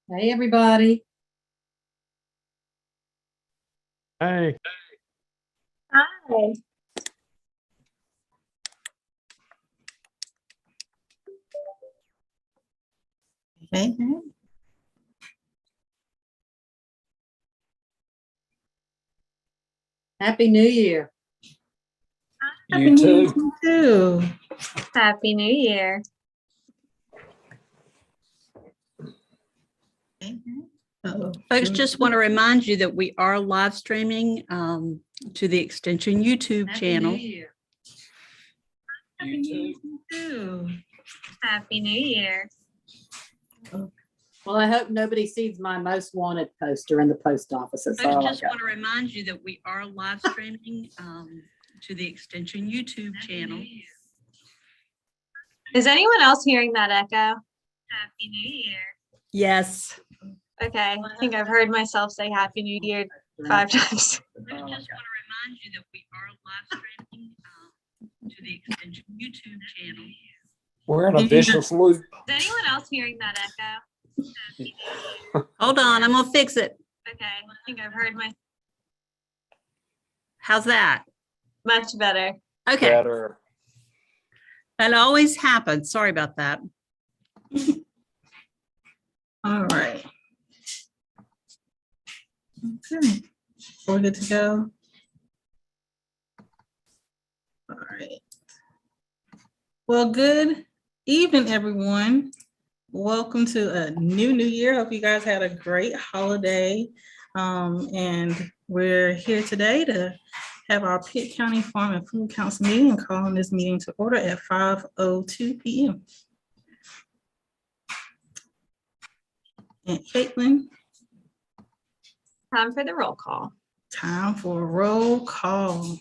Hey, everybody. Hey, Hi. Hey. Happy New Year. you too. Too. Happy New Year. Folks, just want to remind you that we are live streaming to the Extension YouTube channel. Year. You Too. Happy New Year. Well, I hope nobody sees my most wanted poster in the post office. That's Folks, all I just got. want to remind you that we are live streaming to the Extension YouTube channel. Is anyone else hearing that echo? Happy New Year. Yes. Okay, I think I've heard myself say Happy New Year 5 times. Folks, just want to remind you that we are live streaming to the Extension YouTube channel. We're in a vicious loop. Is anyone else hearing that echo? Hold on, I'm gonna fix it. Okay, I think I've heard my How's that? much better. Okay, Better. that always happens. Sorry about that. All right. Okay, we're good to go. All right. Well, good evening, everyone. Welcome to a new year. Hope you guys had a great holiday. And we're here today to have our Pitt County Farm and Food Council meeting and calling this meeting to order at 5:02 p.m. And Caitlin, Time for the roll call. time for a roll call.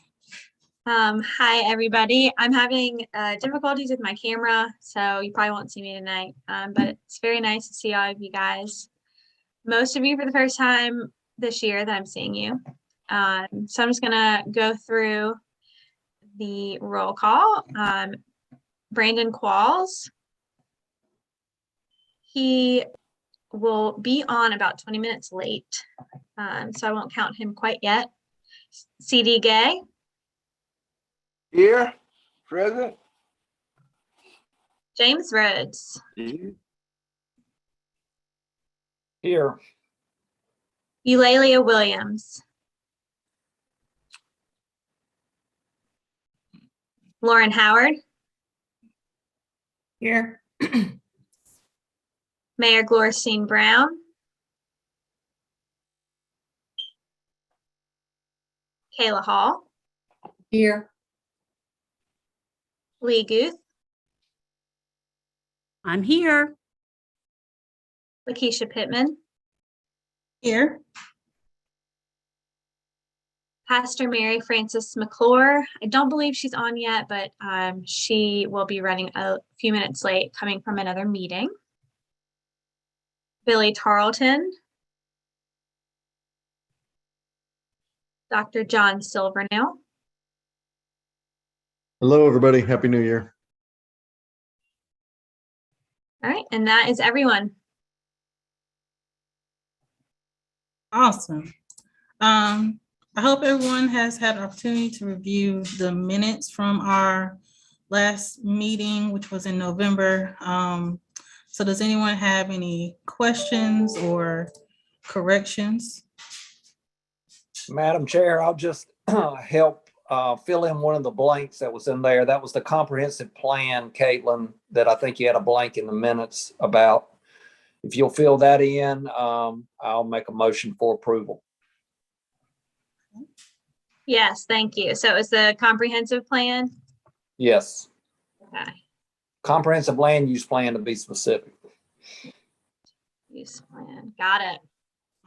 Hi, everybody. I'm having difficulties with my camera, so you probably won't see me tonight, but it's very nice to see all of you guys. Most of you for the first time this year that I'm seeing you. So I'm just gonna go through the roll call. Brandon Qualls. He will be on about 20 minutes late, so I won't count him quite yet. CD Gay. Here, present. James Rhodes. Here. Eulalia Williams. Lauren Howard. Here. Mayor Glorstein Brown. Kayla Hall. Here. Lee Guth. I'm here. Lakeisha Pittman. Here. Pastor Mary Frances McClure. I don't believe she's on yet, but she will be running a few minutes late coming from another meeting. Billy Tarleton. Dr. John Silvernail. Hello, everybody. Happy New Year. All right, and that is everyone. Awesome. I hope everyone has had an opportunity to review the minutes from our last meeting, which was in November. So does anyone have any questions or corrections? Madam Chair, I'll just help fill in one of the blanks that was in there. That was the comprehensive plan, Caitlin, that I think you had a blank in the minutes about. If you'll fill that in, I'll make a motion for approval. Yes, thank you. So it was the comprehensive plan? Yes. Okay. Comprehensive land use plan to be specific. Use plan. Got it.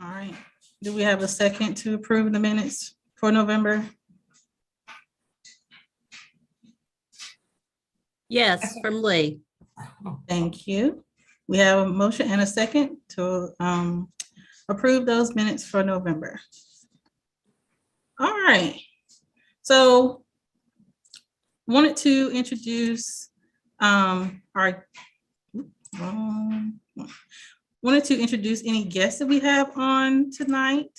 All right. Do we have a second to approve the minutes for November? Yes, from Lee. Thank you. We have a motion and a second to approve those minutes for November. All right. So wanted to introduce wanted wanted to introduce any guests that we have on tonight.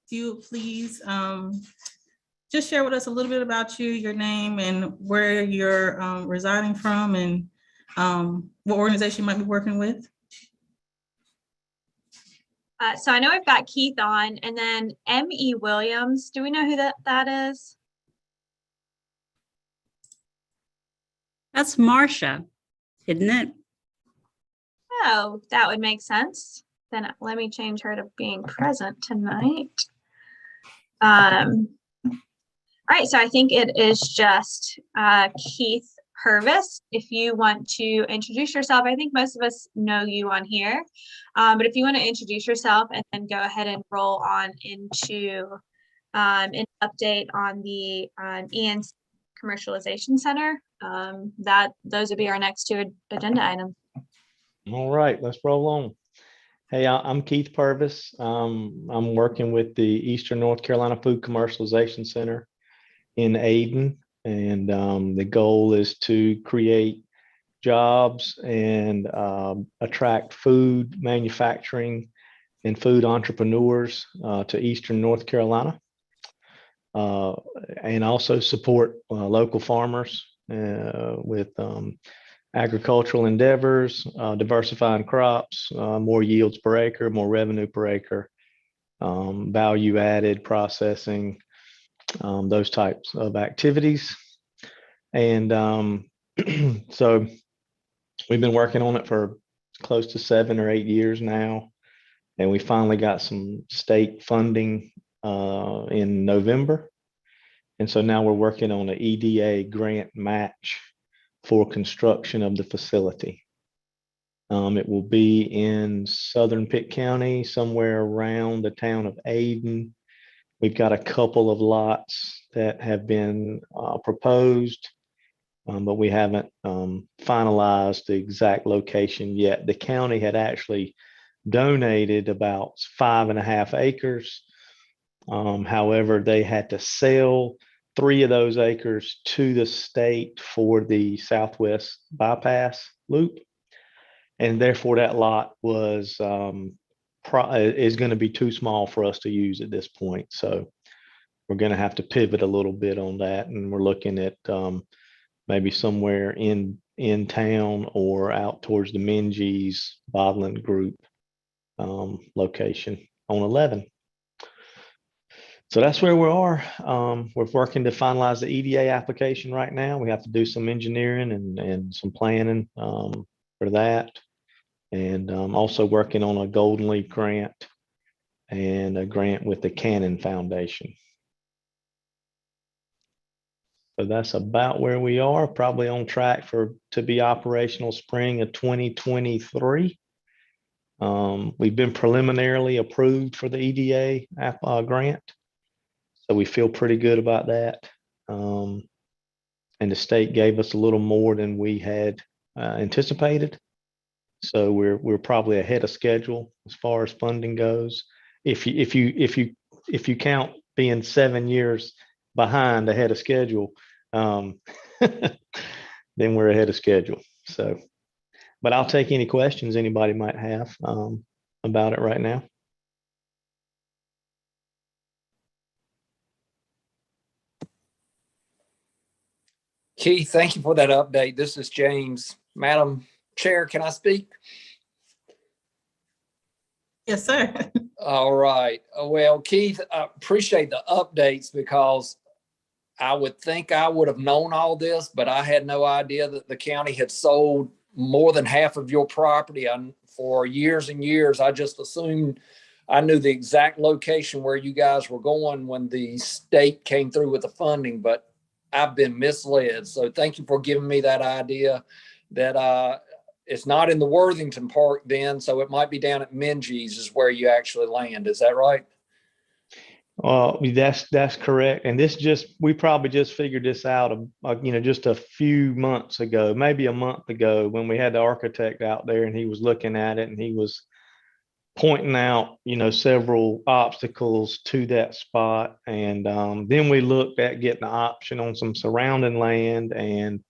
If you would please just share with us a little bit about you, your name, and where you're residing from, and what organization you might be working with. So I know we've got Keith on, and then M.E. Williams. Do we know who that is? That's Marcia, isn't it? Oh, that would make sense. Then let me change her to being present tonight. All right, so I think it is just Keith Purvis. If you want to introduce yourself, I think most of us know you on here, but if you want to introduce yourself and then go ahead and roll on into an update on the ENC Commercialization Center, those would be our next two agenda items. All right, let's roll on. Hey, I'm Keith Purvis. I'm working with the Eastern North Carolina Food Commercialization Center in Ayden, and the goal is to create jobs and attract food manufacturing and food entrepreneurs to Eastern North Carolina, and also support local farmers with agricultural endeavors, diversifying crops, more yields per acre, more revenue per acre, value added processing, those types of activities. And so we've been working on it for close to 7 or 8 years now. And we finally got some state funding in November. And so now we're working on an EDA grant match for construction of the facility. It will be in southern Pitt County, somewhere around the town of Ayden. We've got a couple of lots that have been proposed, but we haven't finalized the exact location yet. The county had actually donated about 5.5 acres. However, they had to sell 3 of those acres to the state for the Southwest bypass loop. And therefore that lot was is going to be too small for us to use at this point. So we're going to have to pivot a little bit on that. And we're looking at maybe somewhere in town or out towards the Minges bottling group location on 11. So that's where we are. We're working to finalize the EDA application right now. We have to do some engineering and some planning for that. And also working on a Golden Leaf grant and a grant with the Cannon Foundation. So that's about where we are, probably on track to be operational spring of 2023. We've been preliminarily approved for the EDA grant. So we feel pretty good about that. And the state gave us a little more than we had anticipated. So we're probably ahead of schedule as far as funding goes. If you count being 7 years behind ahead of schedule, then we're ahead of schedule. So, but I'll take any questions anybody might have about it right now. Keith, thank you for that update. This is James. Madam Chair, can I speak? Yes, sir. All right. Well, Keith, I appreciate the updates because I would think I would have known all this, but I had no idea that the county had sold more than half of your property for years and years. I just assumed I knew the exact location where you guys were going when the state came through with the funding, but I've been misled. So thank you for giving me that idea that it's not in the Worthington Park then, so it might be down at Minges is where you actually land. Is that right? That's correct. And we probably just figured this out, just a few months ago, maybe a month ago, when we had the architect out there and he was looking at it and he was pointing out, several obstacles to that spot. And then we looked at getting the option on some surrounding land, and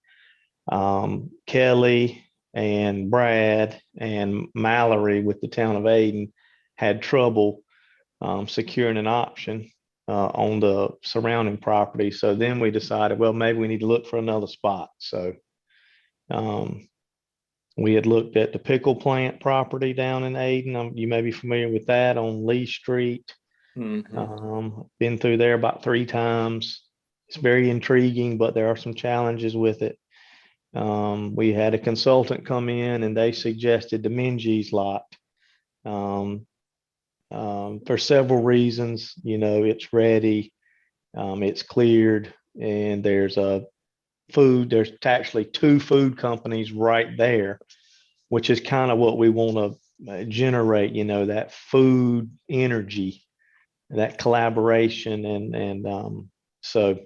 Kelly and Brad and Mallory with the town of Aden had trouble securing an option on the surrounding property. So then we decided, well, maybe we need to look for another spot. So we had looked at the pickle plant property down in Aden. You may be familiar with that on Lee Street. Been through there about 3 times. It's very intriguing, but there are some challenges with it. We had a consultant come in and they suggested the Minji's lot. For several reasons, it's ready, it's cleared, and there's actually 2 food companies right there, which is kind of what we want to generate, that food energy, that collaboration. And so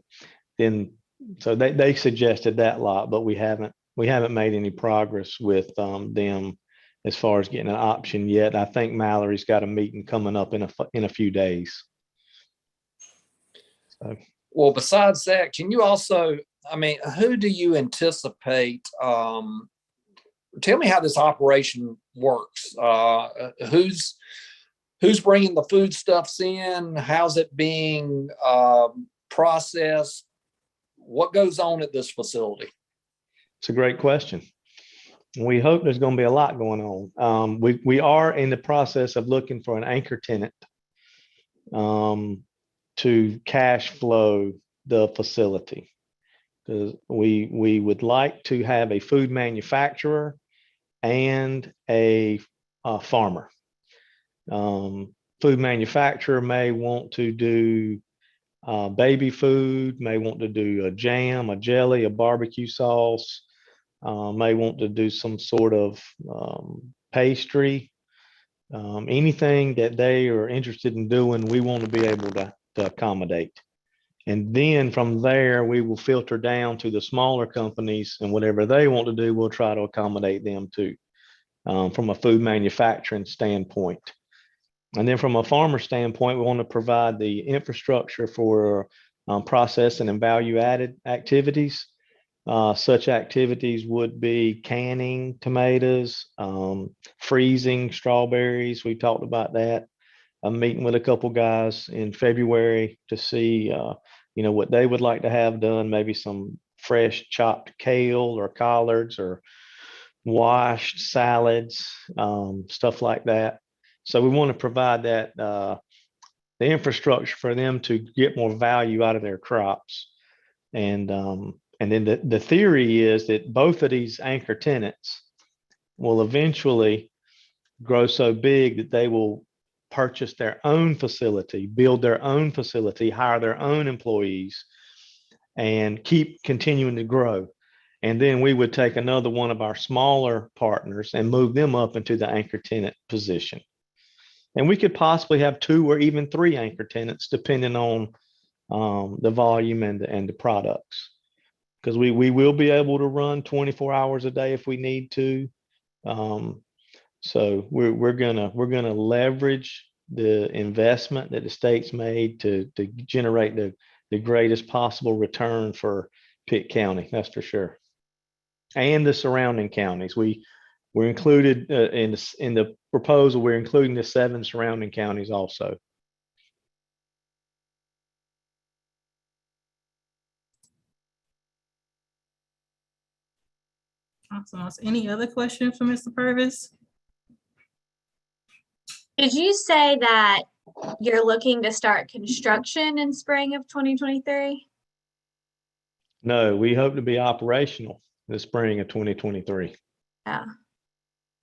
they suggested that lot, but we haven't made any progress with them as far as getting an option yet. I think Mallory's got a meeting coming up in a few days. So. Well, besides that, can you also, who do you anticipate? Tell me how this operation works. Who's bringing the foodstuffs in? How's it being processed? What goes on at this facility? It's a great question. We hope there's going to be a lot going on. We are in the process of looking for an anchor tenant to cash flow the facility. Because we would like to have a food manufacturer and a farmer. Food manufacturer may want to do baby food, may want to do a jam, a jelly, a barbecue sauce, may want to do some sort of pastry. Anything that they are interested in doing, we want to be able to accommodate. And then from there, we will filter down to the smaller companies, and whatever they want to do, we'll try to accommodate them too, from a food manufacturing standpoint. And then from a farmer standpoint, we want to provide the infrastructure for processing and value added activities. Such activities would be canning tomatoes, freezing strawberries. We talked about that. I'm meeting with a couple guys in February to see, what they would like to have done, maybe some fresh chopped kale or collards or washed salads, stuff like that. So we want to provide that, the infrastructure for them to get more value out of their crops. And then the theory is that both of these anchor tenants will eventually grow so big that they will purchase their own facility, build their own facility, hire their own employees, and keep continuing to grow. And then we would take another one of our smaller partners and move them up into the anchor tenant position. And we could possibly have 2 or even 3 anchor tenants, depending on the volume and the products. Because we will be able to run 24 hours a day if we need to. So we're gonna leverage the investment that the state's made to generate the greatest possible return for Pitt County. That's for sure, and the surrounding counties. We're included in the proposal. We're including the 7 surrounding counties also. Awesome. Any other questions for Mr. Purvis? Did you say that you're looking to start construction in spring of 2023? No, we hope to be operational in the spring of 2023. Yeah.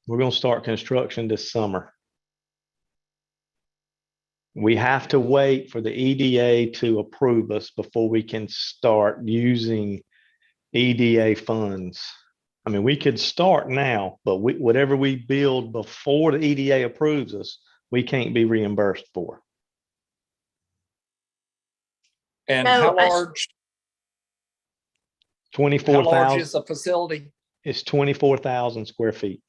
We're going to start construction this summer. We have to wait for the EDA to approve us before we can start using EDA funds. We could start now, but whatever we build before the EDA approves us, we can't be reimbursed for. And So, how large? 24,000. How large is the facility? It's 24,000 square feet.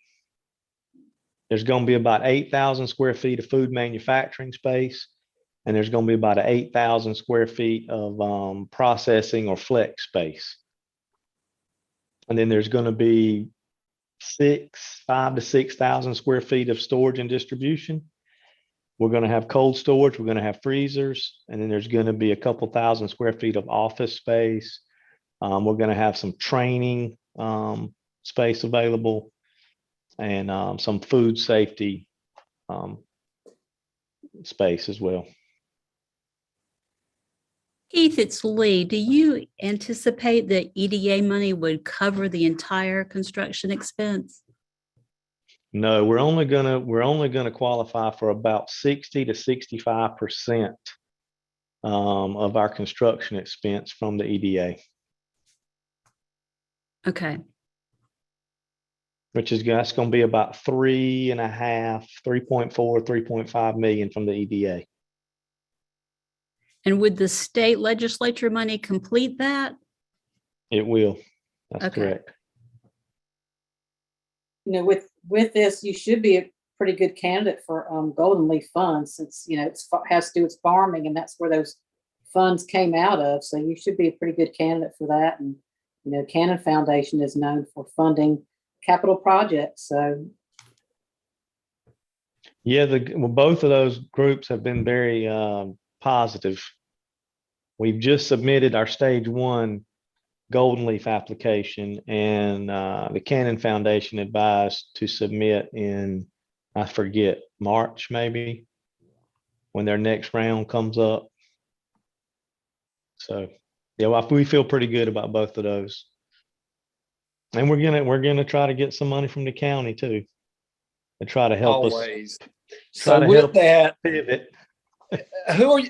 There's going to be about 8,000 square feet of food manufacturing space, and there's going to be about 8,000 square feet of processing or flex space. And then there's going to be 5 to 6,000 square feet of storage and distribution. We're going to have cold storage. We're going to have freezers, and then there's going to be a couple thousand square feet of office space. We're going to have some training space available, and some food safety space as well. Keith, it's Lee. Do you anticipate that EDA money would cover the entire construction expense? No, we're only gonna qualify for about 60 to 65% of our construction expense from the EDA, Okay. that's going to be about 3.5 million from the EDA. And would the state legislature money complete that? It will. That's Okay. correct. You know, with this, you should be a pretty good candidate for Golden Leaf funds, since, you know, has to do with farming, and that's where those funds came out of. So you should be a pretty good candidate for that. And, you know, Cannon Foundation is known for funding capital projects. So Yeah, both of those groups have been very positive. We've just submitted our stage 1 Golden Leaf application, and the Cannon Foundation advised to submit in, I forget, March maybe, when their next round comes up. So yeah, we feel pretty good about both of those. And we're gonna try to get some money from the county too, to try to help Always. us. So with that, Pivot. who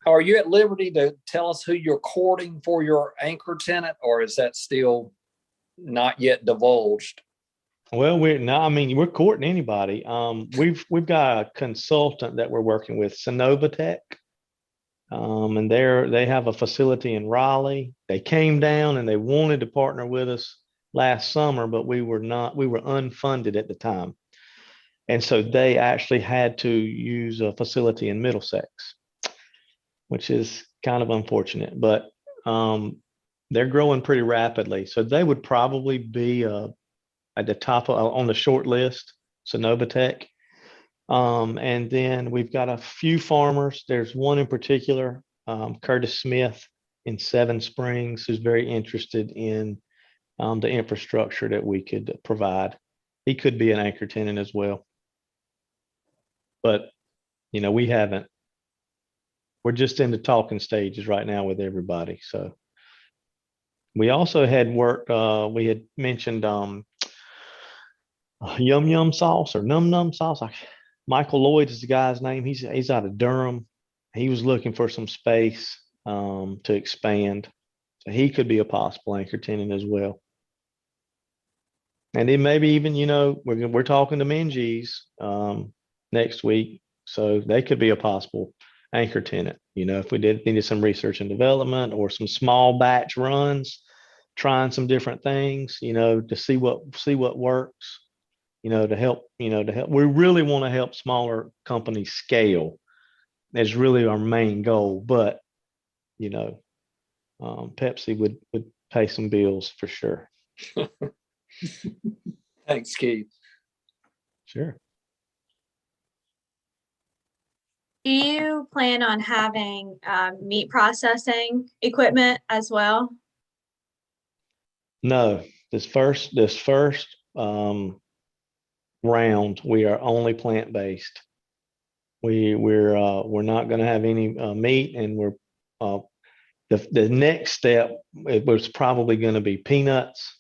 are you at liberty to tell us who you're courting for your anchor tenant, or is that still not yet divulged? Well, we're courting anybody. We've got a consultant that we're working with, Synovatech. And they have a facility in Raleigh. They came down and they wanted to partner with us last summer, but we were unfunded at the time. And so they actually had to use a facility in Middlesex, which is kind of unfortunate, but they're growing pretty rapidly. So they would probably be at the top on the short list, Synovatech. And then we've got a few farmers. There's one in particular, Curtis Smith in Seven Springs, who's very interested in the infrastructure that we could provide. He could be an anchor tenant as well. But, you know, we're just in the talking stages right now with everybody. So we also had worked, we had mentioned Yum Yum Sauce or Num Num Sauce. Michael Lloyd is the guy's name. He's out of Durham. He was looking for some space to expand. So he could be a possible anchor tenant as well. And then maybe even, you know, we're talking to Minji's next week. So they could be a possible anchor tenant. You know, if we needed some research and development or some small batch runs, trying some different things, you know, to see what works. To help. We really want to help smaller companies scale. Is really our main goal. But, Pepsi would pay some bills for sure. Thanks, Keith. Sure. Do you plan on having meat processing equipment as well? No, this first round, we are only plant-based. We're not going to have any meat, and the next step, it was probably going to be peanuts.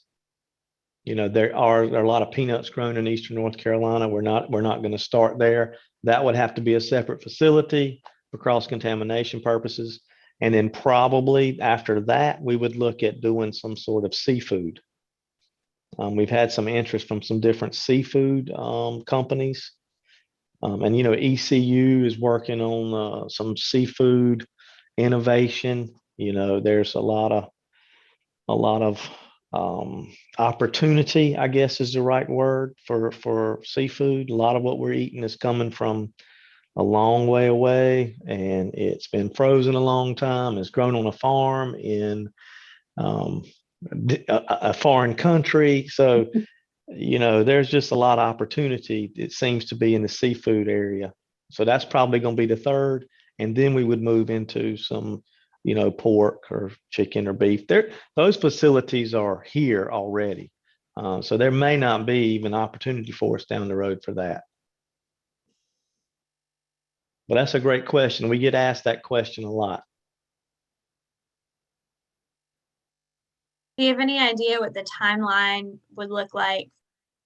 There are a lot of peanuts grown in Eastern North Carolina. We're not going to start there. That would have to be a separate facility for cross-contamination purposes. And then probably after that, we would look at doing some sort of seafood. We've had some interest from some different seafood companies. And ECU is working on some seafood innovation. There's a lot of opportunity, I guess is the right word for seafood. A lot of what we're eating is coming from a long way away, and it's been frozen a long time. It's grown on a farm in a foreign country. So there's just a lot of opportunity. It seems to be in the seafood area. So that's probably going to be the third. And then we would move into some, pork or chicken or beef. Those facilities are here already. So there may not be even opportunity for us down the road for that. But that's a great question. We get asked that question a lot. Do you have any idea what the timeline would look like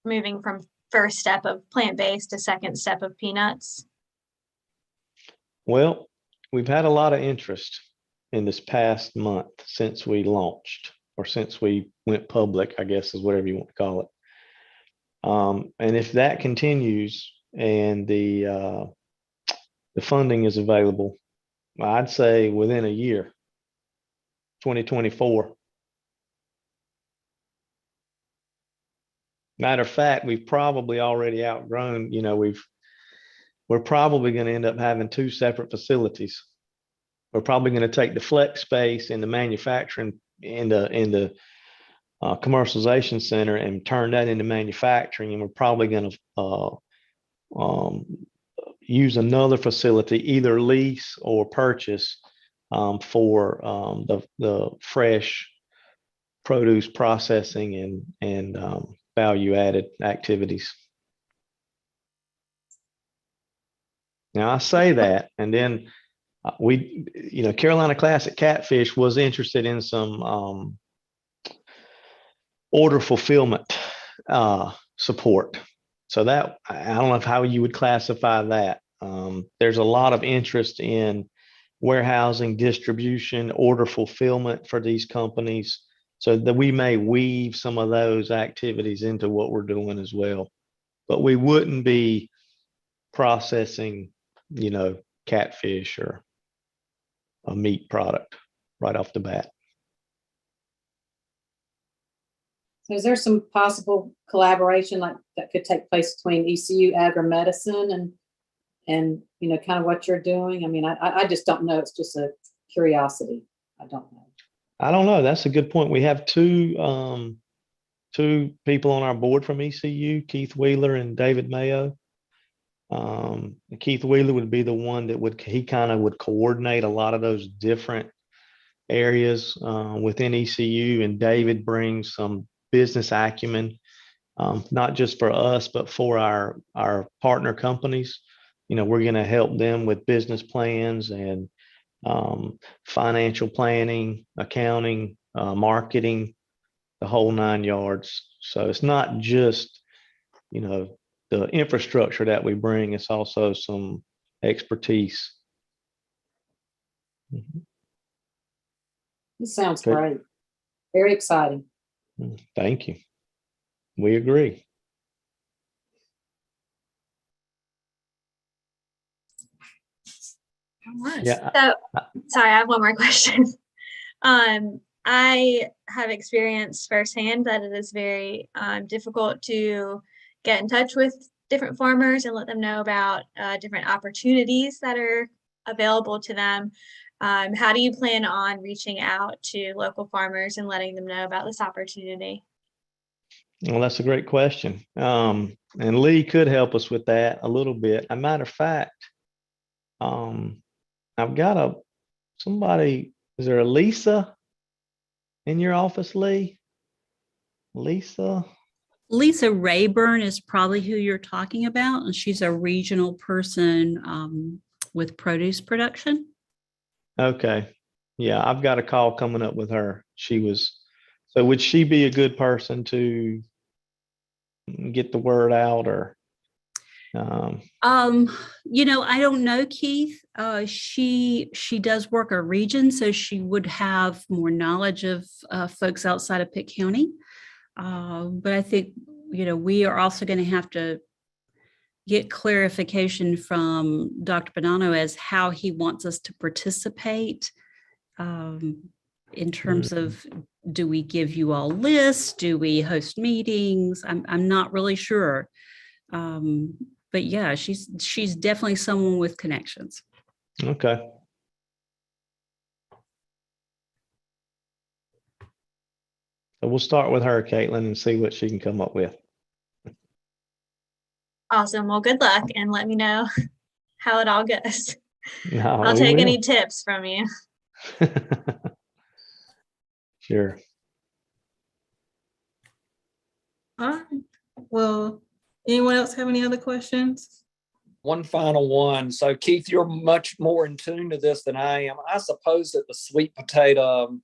moving from first step of plant-based to second step of peanuts? Well, we've had a lot of interest in this past month since we launched, or since we went public, I guess is whatever you want to call it. And if that continues and the funding is available, I'd say within a year, 2024. Matter of fact, we've probably already outgrown, we're probably going to end up having 2 separate facilities. We're probably going to take the flex space in the manufacturing in the commercialization center and turn that into manufacturing. And we're probably going to use another facility, either lease or purchase, for the fresh produce processing and value added activities. Now I say that, and then Carolina Classic Catfish was interested in some order fulfillment support. So that, I don't know how you would classify that. There's a lot of interest in warehousing, distribution, order fulfillment for these companies, so that we may weave some of those activities into what we're doing as well. But we wouldn't be processing, catfish or a meat product right off the bat. So is there some possible collaboration like that could take place between ECU Agri-Medicine and kind of what you're doing? I mean, I just don't know. It's just a curiosity. I don't know. I don't know. That's a good point. We have two people on our board from ECU, Keith Wheeler and David Mayo. Keith Wheeler would be the one that would coordinate a lot of those different areas within ECU, and David brings some business acumen, not just for us, but for our partner companies. We're going to help them with business plans and financial planning, accounting, marketing, the whole 9 yards. So it's not just, the infrastructure that we bring, it's also some expertise. This sounds Good. great. Very exciting. Thank you. We agree. All right. Yeah. So, sorry, I have one more question. I have experienced firsthand that it is very difficult to get in touch with different farmers and let them know about different opportunities that are available to them. How do you plan on reaching out to local farmers and letting them know about this opportunity? Well, that's a great question. And Lee could help us with that a little bit. As a matter of fact, I've got somebody, is there a Lisa in your office, Lee? Lisa Rayburn is probably who you're talking about, and she's a regional person with produce production. Okay. Yeah, I've got a call coming up with her. So would she be a good person to get the word out, or? I don't know, Keith. She does work a region, so she would have more knowledge of folks outside of Pitt County. But I think, we are also going to have to get clarification from Dr. Bonanno as how he wants us to participate in terms of, do we give you all lists? Do we host meetings? I'm not really sure. But yeah, she's definitely someone with connections. Okay. So we'll start with her, Caitlin, and see what she can come up with. Awesome. Well, good luck and let me know how it all goes. No, I'll we take any will. tips from you. Sure. All right. Well, anyone else have any other questions? One final one. So Keith, you're much more in tune to this than I am. I suppose that the sweet potato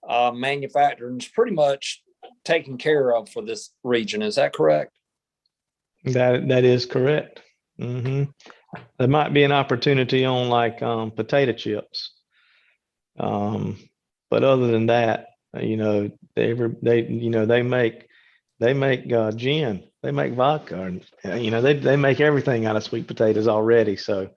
manufacturing is pretty much taken care of for this region. Is that correct? That is correct. There might be an opportunity on like potato chips. But other than that, they make gin, they make vodka, and they make everything out of sweet potatoes already. So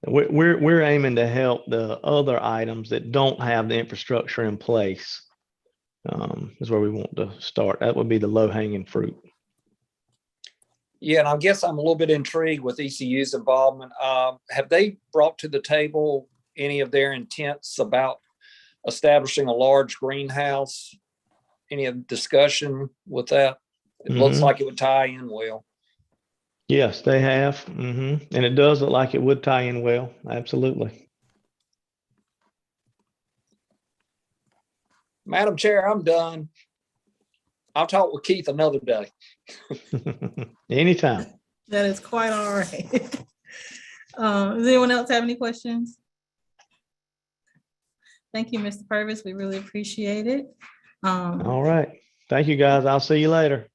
we're aiming to help the other items that don't have the infrastructure in place. Is where we want to start. That would be the low hanging fruit. Yeah, and I guess I'm a little bit intrigued with ECU's involvement. Have they brought to the table any of their intents about establishing a large greenhouse? Any discussion with that? It looks like it would tie in well. Yes, they have. And it does look like it would tie in well. Absolutely. Madam Chair, I'm done. I'll talk with Keith another day. Anytime. That is quite all right. Does anyone else have any questions? Thank you, Mr. Purvis. We really appreciate it. All right. Thank you, guys. I'll see you later.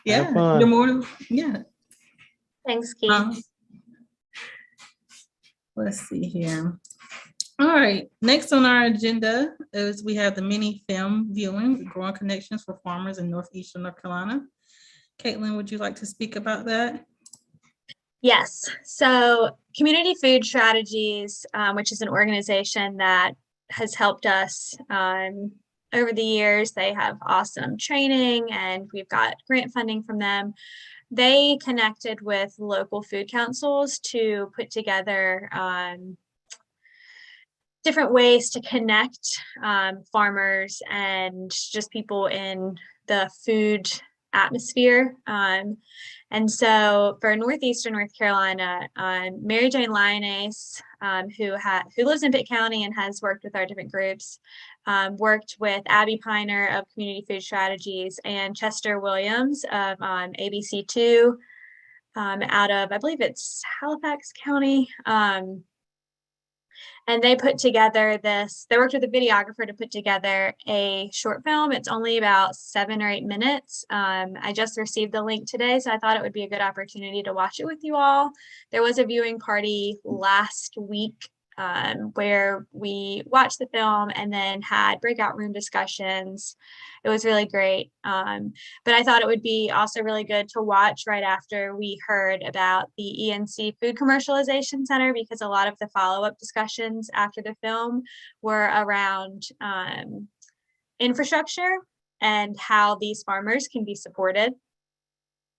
Yeah, Have fun. good morning. Yeah. Thanks, Keith. Let's see here. All right, next on our agenda is we have the mini film viewing, Growing Connections for Farmers in Northeastern North Carolina. Caitlin, would you like to speak about that? Yes. So Community Food Strategies, which is an organization that has helped us over the years. They have awesome training and we've got grant funding from them. They connected with local food councils to put together different ways to connect farmers and just people in the food atmosphere. And so for Northeastern North Carolina, Mary Jane Lyonnaise, who lives in Pitt County and has worked with our different groups, worked with Abby Piner of Community Food Strategies and Chester Williams of ABC2 out of, I believe it's Halifax County. And they put together they worked with a videographer to put together a short film. It's only about 7 or 8 minutes. I just received the link today, so I thought it would be a good opportunity to watch it with you all. There was a viewing party last week where we watched the film and then had breakout room discussions. It was really great. But I thought it would be also really good to watch right after we heard about the ENC Food Commercialization Center, because a lot of the follow-up discussions after the film were around infrastructure and how these farmers can be supported.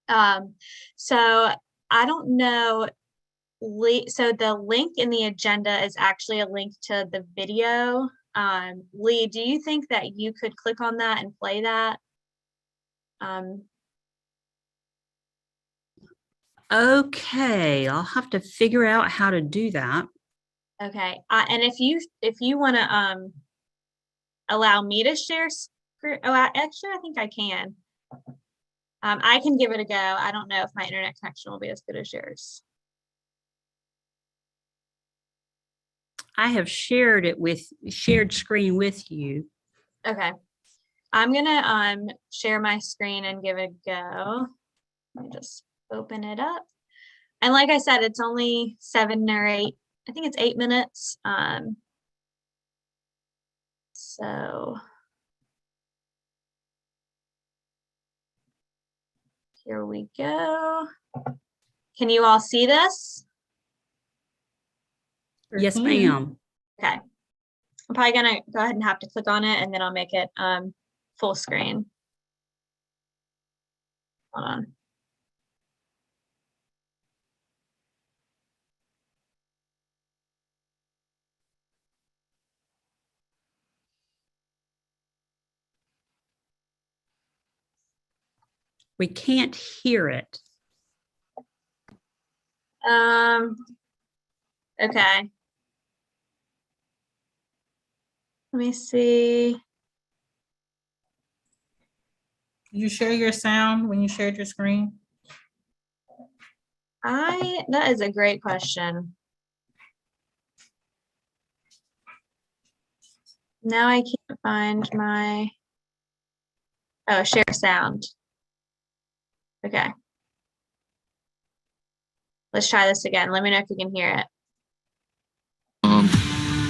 So I don't know. So the link in the agenda is actually a link to the video. Lee, do you think that you could click on that and play that? Okay, I'll have to figure out how to do that. Okay, and if you want to allow me to share screen, actually I think I can. I can give it a go. I don't know if my internet connection will be as good as yours. I have shared screen with you. Okay, I'm gonna share my screen and give it a go. Let me just open it up. And like I said, it's only 7 or 8. I think it's 8 minutes. So here we go. Can you all see this? Yes, ma'am. Okay. I'm probably gonna go ahead and have to click on it and then I'll make it full screen. Hold on. We can't hear it. Okay. Let me see. Did you share your sound when you shared your screen? That is a great question. Now I can't find my, share sound. Okay. Let's try this again. Let me know if you can hear it.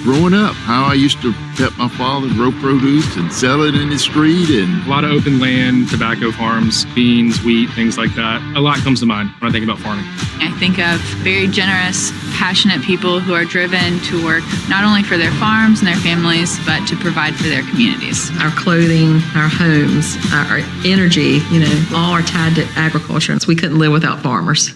Growing up, how I used to help my father grow produce and sell it in the street. And a lot of open land, tobacco farms, beans, wheat, things like that. A lot comes to mind when I think about farming. I think of very generous, passionate people who are driven to work not only for their farms and their families, but to provide for their communities. Our clothing, our homes, our energy, all are tied to agriculture. We couldn't live without farmers.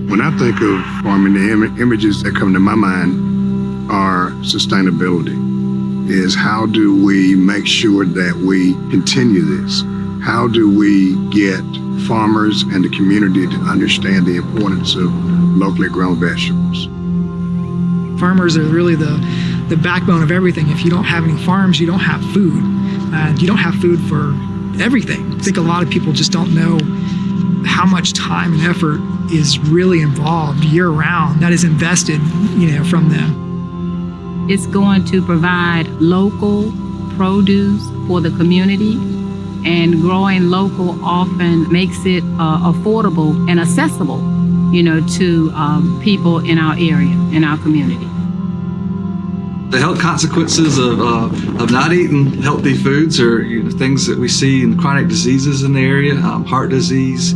When I think of farming, the images that come to my mind are sustainability. Is how do we make sure that we continue this? How do we get farmers and the community to understand the importance of locally grown vegetables? Farmers are really the backbone of everything. If you don't have any farms, you don't have food. And you don't have food for everything. I think a lot of people just don't know how much time and effort is really involved year-round that is invested, from them. It's going to provide local produce for the community, and growing local often makes it affordable and accessible, to people in our area, in our community. The health consequences of not eating healthy foods are things that we see in chronic diseases in the area, heart disease,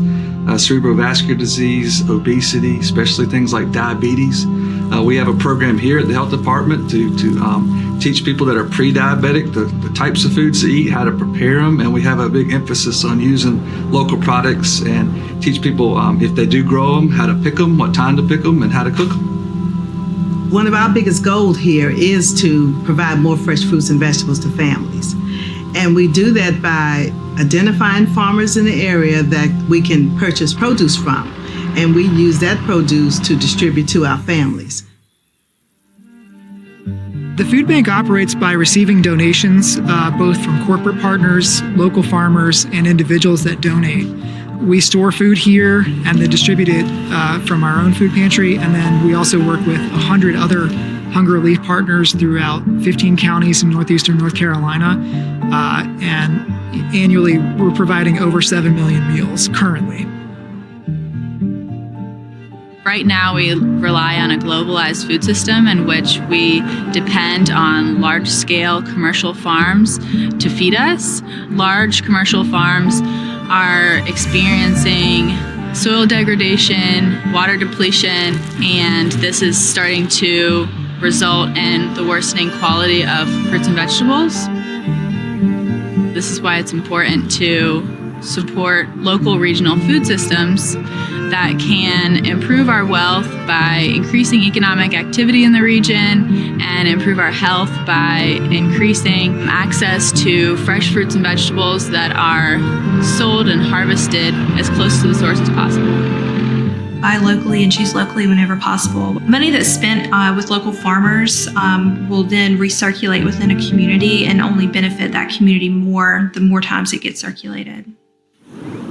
cerebrovascular disease, obesity, especially things like diabetes. We have a program here at the health department to teach people that are pre-diabetic the types of foods to eat, how to prepare them, and we have a big emphasis on using local products and teach people if they do grow them, how to pick them, what time to pick them, and how to cook them. One of our biggest goals here is to provide more fresh fruits and vegetables to families. And we do that by identifying farmers in the area that we can purchase produce from. And we use that produce to distribute to our families. The food bank operates by receiving donations, both from corporate partners, local farmers, and individuals that donate. We store food here and then distribute it from our own food pantry. And then we also work with 100 other hunger relief partners throughout 15 counties in northeastern North Carolina. And annually, we're providing over 7 million meals currently. Right now, we rely on a globalized food system in which we depend on large-scale commercial farms to feed us. Large commercial farms are experiencing soil degradation, water depletion, and this is starting to result in the worsening quality of fruits and vegetables. This is why it's important to support local regional food systems that can improve our wealth by increasing economic activity in the region and improve our health by increasing access to fresh fruits and vegetables that are sold and harvested as close to the source as possible. Buy locally and choose locally whenever possible. Money that's spent with local farmers will then recirculate within a community and only benefit that community more the more times it gets circulated.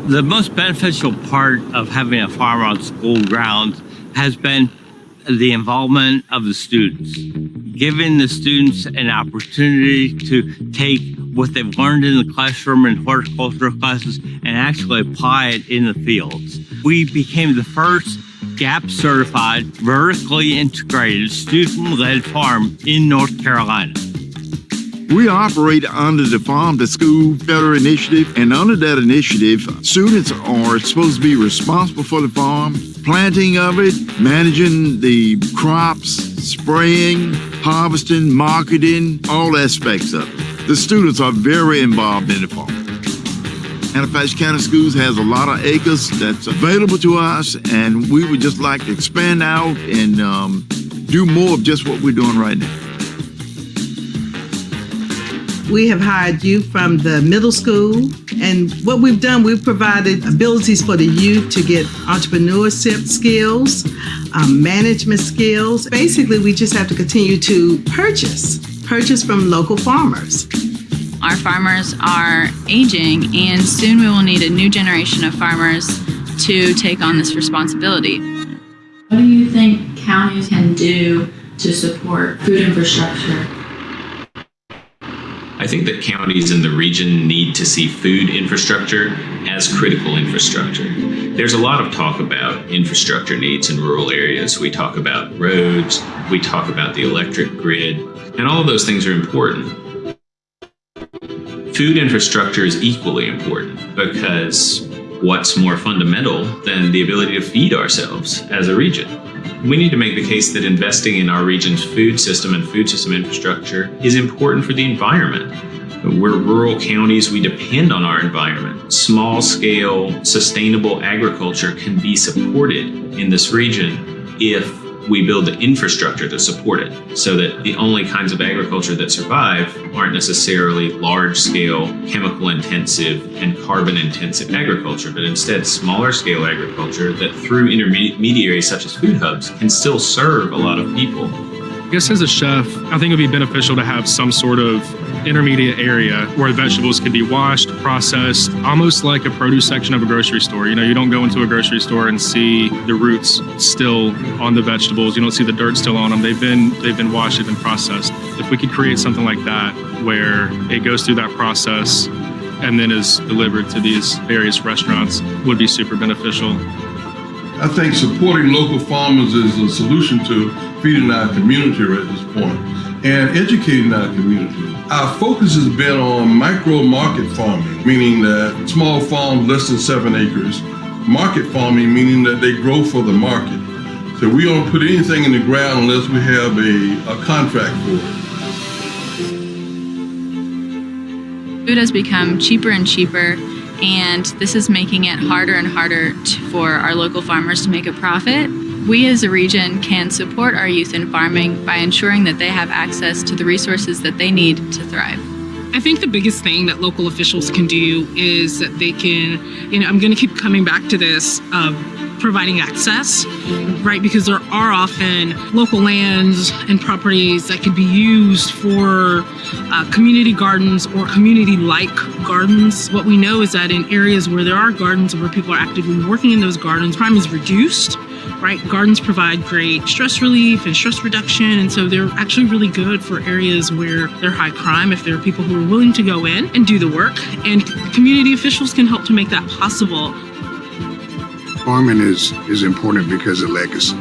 The most beneficial part of having a farm on school grounds has been the involvement of the students, giving the students an opportunity to take what they've learned in the classroom and horticulture classes and actually apply it in the fields. We became the first GAP certified, vertically integrated, student-led farm in North Carolina. we operate under the Farm to School Federal Initiative, and under that initiative, students are supposed to be responsible for the farm, planting of it, managing the crops, spraying, harvesting, marketing, all aspects of it. The students are very involved in the farm. Halifax County Schools has a lot of acres that's available to us, and we would just like to expand out and do more of just what we're doing right now. We have hired youth from the middle school. And what we've done, we've provided abilities for the youth to get entrepreneurship skills, management skills. Basically, we just have to continue to purchase from local farmers. Our farmers are aging, and soon we will need a new generation of farmers to take on this responsibility. What do you think counties can do to support food infrastructure? I think that counties in the region need to see food infrastructure as critical infrastructure. There's a lot of talk about infrastructure needs in rural areas. We talk about roads, we talk about the electric grid, and all of those things are important. Food infrastructure is equally important because what's more fundamental than the ability to feed ourselves as a region? We need to make the case that investing in our region's food system and food system infrastructure is important for the environment. We're rural counties, we depend on our environment. Small-scale, sustainable agriculture can be supported in this region if we build the infrastructure to support it, so that the only kinds of agriculture that survive aren't necessarily large-scale, chemical-intensive and carbon-intensive agriculture, but instead smaller-scale agriculture that through intermediaries such as food hubs can still serve a lot of people. I guess as a chef, I think it would be beneficial to have some sort of intermediate area where vegetables can be washed, processed, almost like a produce section of a grocery store. You know, you don't go into a grocery store and see the roots still on the vegetables. You don't see the dirt still on them. They've been washed, they've been processed. If we could create something like that where it goes through that process and then is delivered to these various restaurants would be super beneficial. I think supporting local farmers is a solution to feeding our community at this point and educating our community. Our focus has been on micro market farming, meaning that small farms less than 7 acres. Market farming, meaning that they grow for the market. So we don't put anything in the ground unless we have a contract for it. Food has become cheaper and cheaper, and this is making it harder and harder for our local farmers to make a profit. We as a region can support our youth in farming by ensuring that they have access to the resources that they need to thrive. I think the biggest thing that local officials can do is that they can, I'm going to keep coming back to this, providing access, right? Because there are often local lands and properties that could be used for community gardens or community-like gardens. What we know is that in areas where there are gardens and where people are actively working in those gardens, crime is reduced, right? Gardens provide great stress relief and stress reduction, and so they're actually really good for areas where they're high crime if there are people who are willing to go in and do the work, and community officials can help to make that possible. Farming is important because of legacy.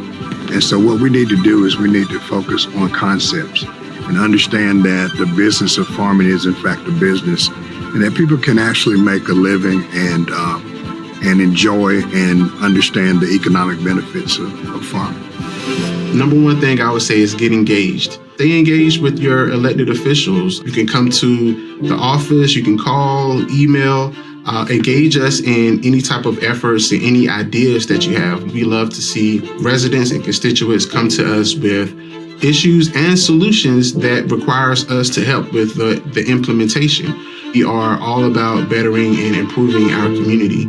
And so what we need to do is we need to focus on concepts and understand that the business of farming is in fact a business, and that people can actually make a living and enjoy and understand the economic benefits of farming. Number one thing I would say is get engaged. Stay engaged with your elected officials. You can come to the office, you can call, email, engage us in any type of efforts and any ideas that you have. We love to see residents and constituents come to us with issues and solutions that requires us to help with the implementation. We are all about bettering and improving our community.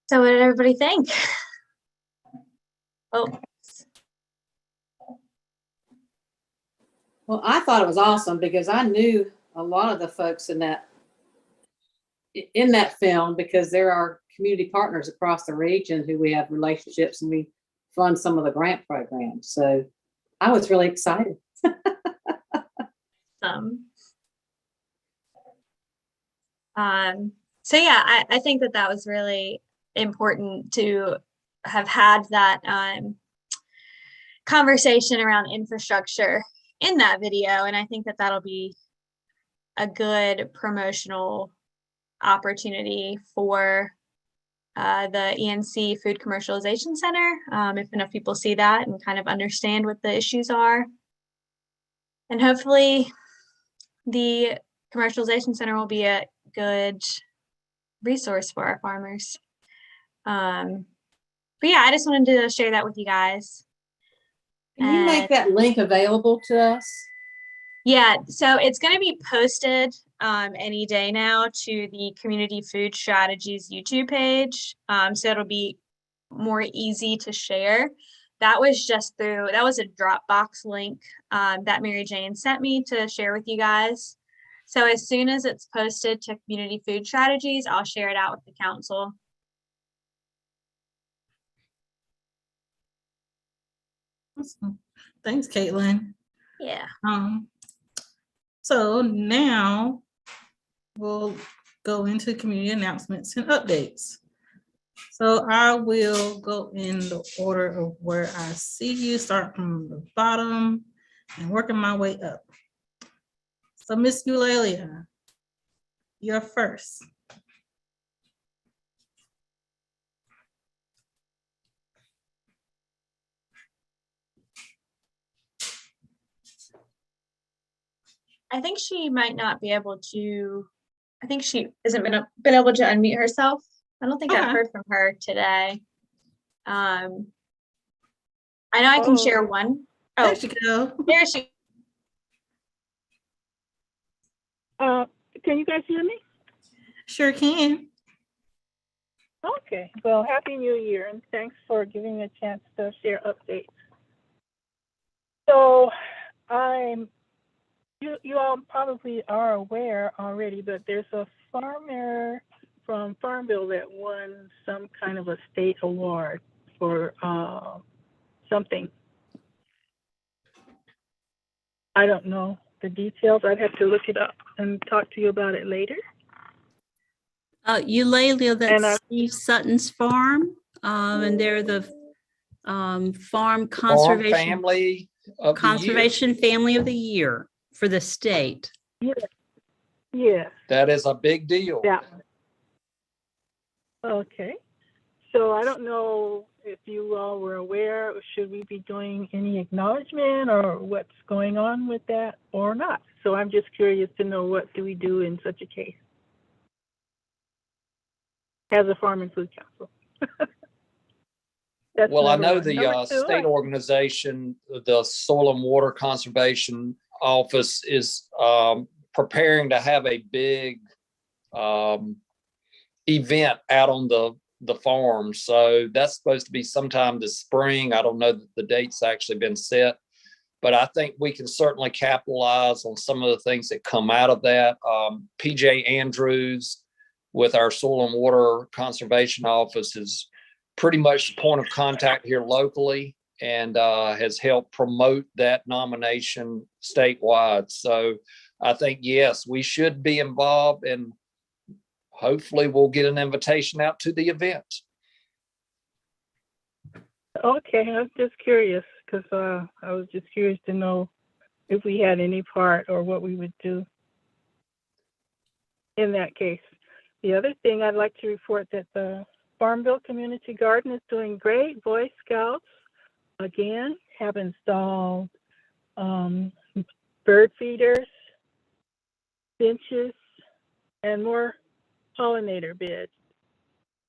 So what did everybody think? Well, I thought it was awesome because I knew a lot of the folks in that film because there are community partners across the region who we have relationships and we fund some of the grant programs. So I was really excited. So yeah, I think that was really important to have had that conversation around infrastructure in that video. And I think that that'll be a good promotional opportunity for the ENC Food Commercialization Center, if enough people see that and kind of understand what the issues are. And hopefully the Commercialization Center will be a good resource for our farmers. But yeah, I just wanted to share that with you guys. Can you make that link available to us? Yeah, so it's going to be posted any day now to the Community Food Strategies YouTube page. So it'll be more easy to share. That was a Dropbox link that Mary Jane sent me to share with you guys. So as soon as it's posted to Community Food Strategies, I'll share it out with the council. Awesome. Thanks, Caitlin. Yeah. So now we'll go into community announcements and updates. So I will go in the order of where I see you, start from the bottom and working my way up. So Miss Eulalia, you're first. I think she might not be able to, I think she hasn't been able to unmute herself. I don't think I've heard from her today. I know I can share one. Oh, there she go. There she. Can you guys hear me? Sure can. Okay. Well, Happy New Year, and thanks for giving me a chance to share updates. So you all probably are aware already, but there's a farmer from Farm Bill that won some kind of a state award for something. I don't know the details. I'd have to look it up and talk to you about it later. Eulalia, that's Steve Sutton's farm, and they're the farm conservation family of conservation family of the year for the state. Yeah. Yeah. That is a big deal. Yeah. Okay. So I don't know if you all were aware, should we be doing any acknowledgement or what's going on with that or not? So I'm just curious to know, what do we do in such a case as a Farm and Food Council? Well, I know the state organization, the Soil and Water Conservation Office, is preparing to have a big event out on the farm. So that's supposed to be sometime this spring. I don't know that the date's actually been set, but I think we can certainly capitalize on some of the things that come out of that. PJ Andrews with our Soil and Water Conservation Office is pretty much the point of contact here locally, and has helped promote that nomination statewide. So I think, yes, we should be involved, and hopefully we'll get an invitation out to the event. Okay, I was just curious because I was just curious to know if we had any part or what we would do in that case. The other thing I'd like to report that the Farmville Community Garden is doing great. Boy Scouts, again, have installed bird feeders, benches, and more pollinator beds.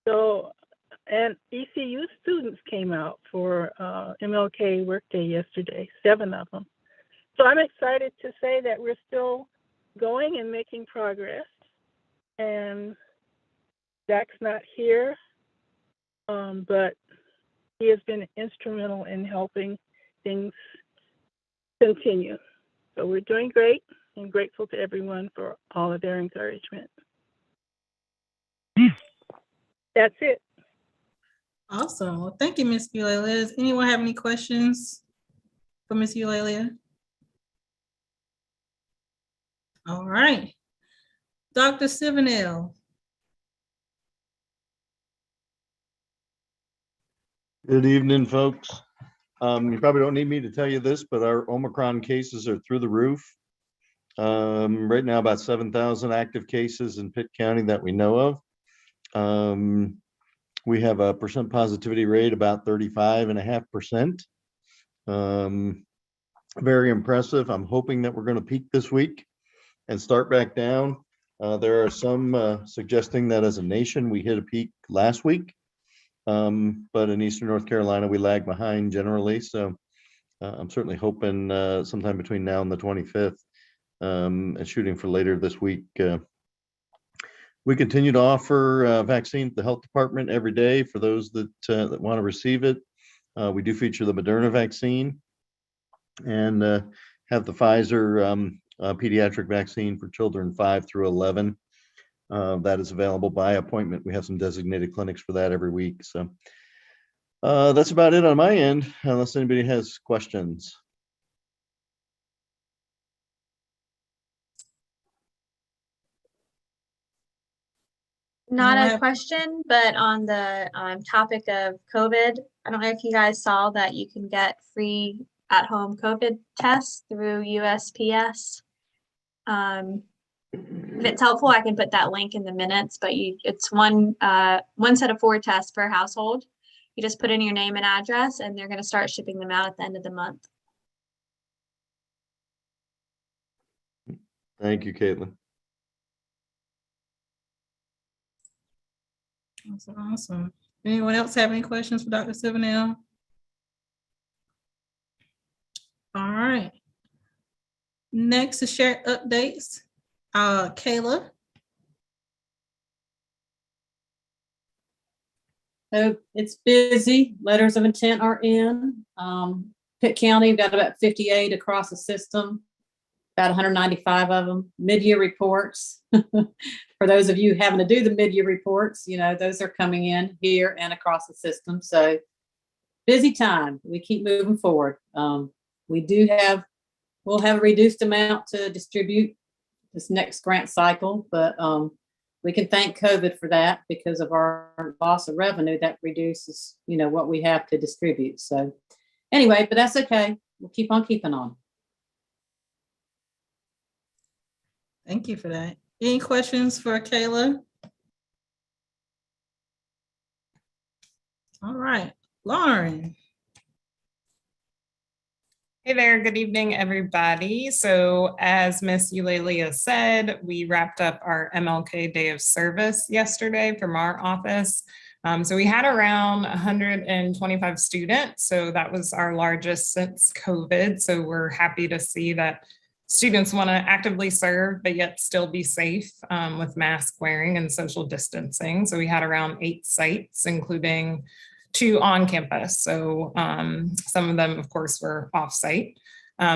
So, and ECU students came out for MLK Workday yesterday, 7 of them. So I'm excited to say that we're still going and making progress. And Zach's not here, but he has been instrumental in helping things continue. So we're doing great, and grateful to everyone for all of their encouragement. That's it. Awesome. Well, thank you, Miss Eulalia. Does anyone have any questions for Miss Eulalia? All right. Dr. Sivanel. Good evening, folks. You probably don't need me to tell you this, but our Omicron cases are through the roof. Right now, about 7,000 active cases in Pitt County that we know of. We have a percent positivity rate about 35.5%. Very impressive. I'm hoping that we're going to peak this week and start back down. There are some suggesting that as a nation, we hit a peak last week. But in Eastern North Carolina, we lag behind generally. So I'm certainly hoping sometime between now and the 25th and shooting for later this week. We continue to offer vaccine at the health department every day for those that want to receive it. We do feature the Moderna vaccine and have the Pfizer pediatric vaccine for children 5 through 11. That is available by appointment. We have some designated clinics for that every week. So that's about it on my end, unless anybody has questions. Not I a have- question, but on the topic of COVID, I don't know if you guys saw that you can get free at-home COVID tests through USPS. If it's helpful, I can put that link in the minutes, but it's one set of 4 tests per household. You just put in your name and address, and they're going to start shipping them out at the end of the month. Thank you, Caitlin. That's awesome. Anyone else have any questions for Dr. Silvernail? All right. Next to share updates, Kayla. So it's busy. Letters of intent are in. Pitt County, we've got about 58 across the system, about 195 of them. Mid-year reports. For those of you having to do the mid-year reports, those are coming in here and across the system. So busy time. We keep moving forward. We'll have a reduced amount to distribute this next grant cycle, but we can thank COVID for that because of our loss of revenue that reduces, what we have to distribute. So anyway, but that's okay. We'll keep on keeping on. Thank you for that. Any questions for Kayla? All right, Lauren. Hey there, good evening, everybody. So as Miss Eulalia said, we wrapped up our MLK Day of Service yesterday from our office. So we had around 125 students. So that was our largest since COVID. So we're happy to see that students want to actively serve, but yet still be safe with mask wearing and social distancing. So we had around 8 sites, including 2 on campus. So some of them, of course, were off site.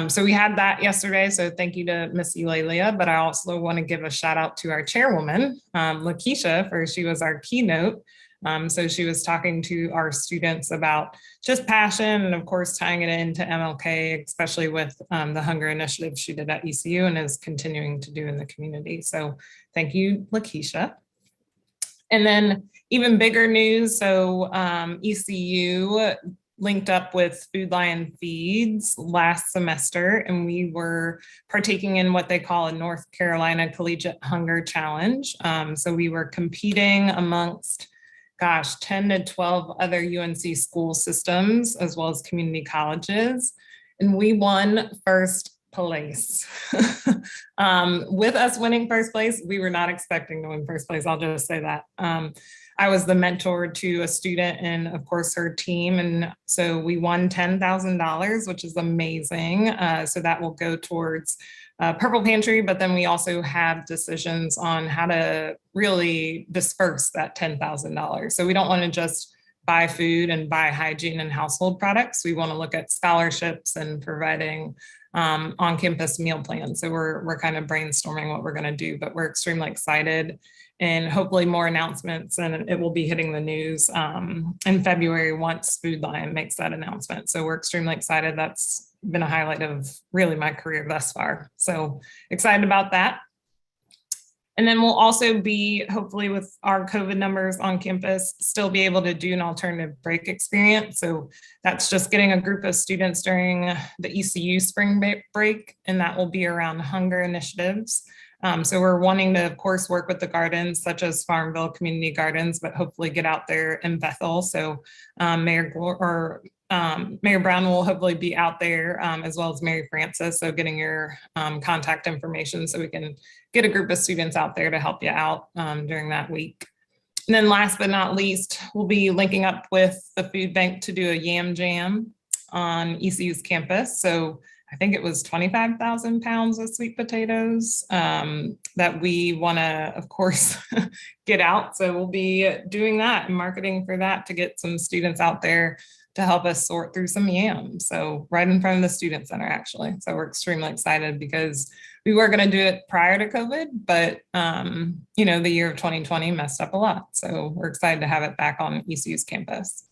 So we had that yesterday. So thank you to Miss Eulalia, but I also want to give a shout out to our chairwoman, Lakeisha, for she was our keynote. So she was talking to our students about just passion and of course tying it into MLK, especially with the hunger initiative she did at ECU and is continuing to do in the community. So thank you, Lakeisha. And then even bigger news, so ECU linked up with Food Lion Feeds last semester, and we were partaking in what they call a North Carolina Collegiate Hunger Challenge. So we were competing amongst 10 to 12 other UNC school systems, as well as community colleges. And we won first place. With us winning first place, we were not expecting to win first place. I'll just say that. I was the mentor to a student and of course her team. And so we won $10,000, which is amazing. So that will go towards Purple Pantry, but then we also have decisions on how to really disperse that $10,000. So we don't want to just buy food and buy hygiene and household products. We want to look at scholarships and providing on-campus meal plans. So we're kind of brainstorming what we're going to do, but we're extremely excited and hopefully more announcements, and it will be hitting the news in February once Food Lion makes that announcement. So we're extremely excited. That's been a highlight of really my career thus far. So excited about that. And then we'll also be, hopefully with our COVID numbers on campus, still be able to do an alternative break experience. So that's just getting a group of students during the ECU spring break, and that will be around hunger initiatives. So we're wanting to, of course, work with the gardens such as Farmville Community Gardens, but hopefully get out there in Bethel. So Mayor Brown will hopefully be out there, as well as Mary Frances. So getting your contact information so we can get a group of students out there to help you out during that week. And then last but not least, we'll be linking up with the food bank to do a yam jam on ECU's campus. So I think it was 25,000 pounds of sweet potatoes that we want to, of course, get out. So we'll be doing that and marketing for that to get some students out there to help us sort through some yams. So right in front of the student center, actually. So we're extremely excited because we were going to do it prior to COVID, but you know, the year of 2020 messed up a lot. So we're excited to have it back on ECU's campus.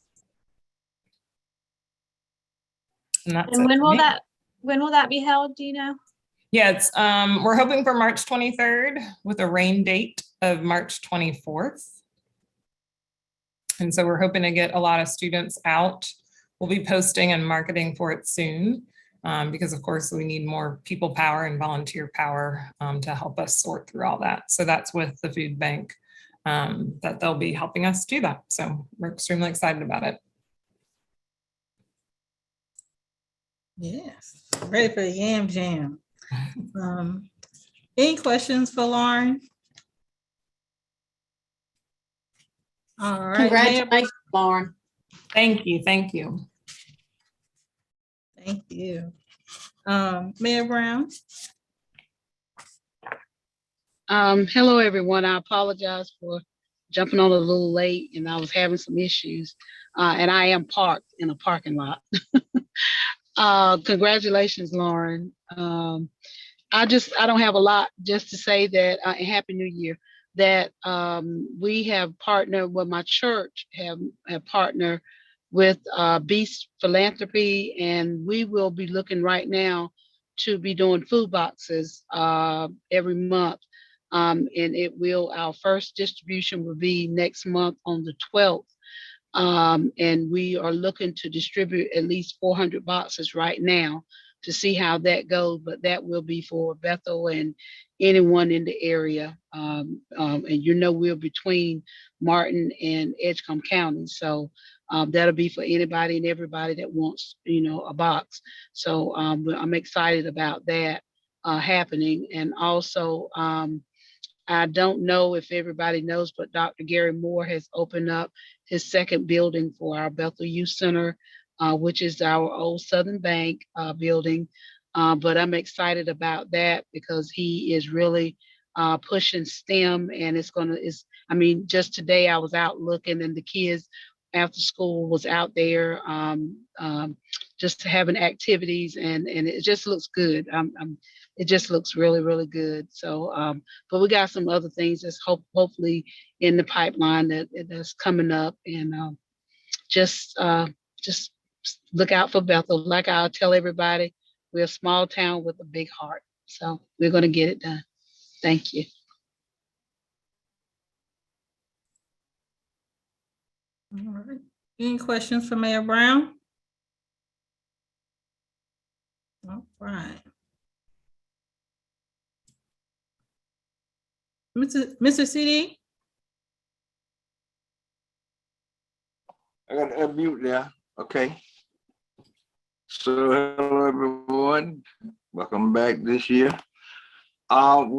And that's And it for me. when will that be held? Do you know? Yeah, it's we're hoping for March 23rd with a rain date of March 24th. And so we're hoping to get a lot of students out. We'll be posting and marketing for it soon because of course we need more people power and volunteer power to help us sort through all that. So that's with the food bank that they'll be helping us do that. So we're extremely excited about it. Yes, ready for the yam jam. Any questions for Lauren? All right. Congratulations, Lauren. Thank you. Thank you. Thank you. Mayor Brown. Hello, everyone. I apologize for jumping on a little late and I was having some issues. And I am parked in a parking lot. Congratulations, Lauren. I don't have a lot just to say that Happy New Year, that we have partnered with my church, have partnered with Beast Philanthropy, and we will be looking right now to be doing food boxes every month. And our first distribution will be next month on the 12th. And we are looking to distribute at least 400 boxes right now to see how that goes, but that will be for Bethel and anyone in the area. And you know, we're between Martin and Edgecombe County. So that'll be for anybody and everybody that wants, you know, a box. So I'm excited about that happening. And also, I don't know if everybody knows, but Dr. Gary Moore has opened up his second building for our Bethel Youth Center, which is our old Southern Bank building. But I'm excited about that because he is really pushing STEM, and I mean, just today I was out looking and the kids after school was out there just having activities, and it just looks good. It just looks really, really good. So, but we got some other things that's hopefully in the pipeline that's coming up, and just look out for Bethel. Like I'll tell everybody, we're a small town with a big heart. So we're going to get it done. Thank you. All right. Any questions for Mayor Brown? All right. Mr. CD? I got to unmute now. Okay. So hello everyone. Welcome back this year. We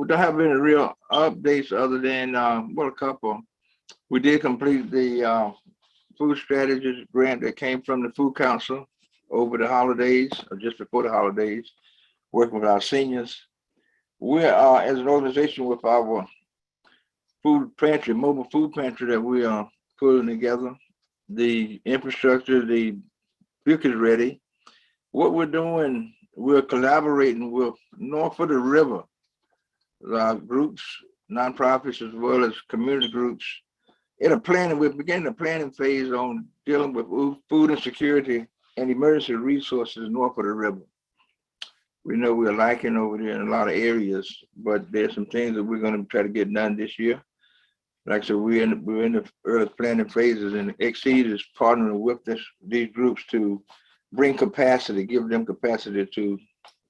don't have any real updates other than well, a couple. We did complete the food strategies grant that came from the Food Council over the holidays or just before the holidays, working with our seniors. We're as an organization with our food pantry, mobile food pantry that we are putting together. The infrastructure, the book is ready. What we're doing, we're collaborating with north of the river, groups, nonprofits, as well as community groups. We're beginning the planning phase on dealing with food insecurity and emergency resources north of the river. We know we're lacking over there in a lot of areas, but there's some things that we're going to try to get done this year. Like I said, we're in the early planning phases, and Exceed is partnering with these groups to bring capacity, give them capacity to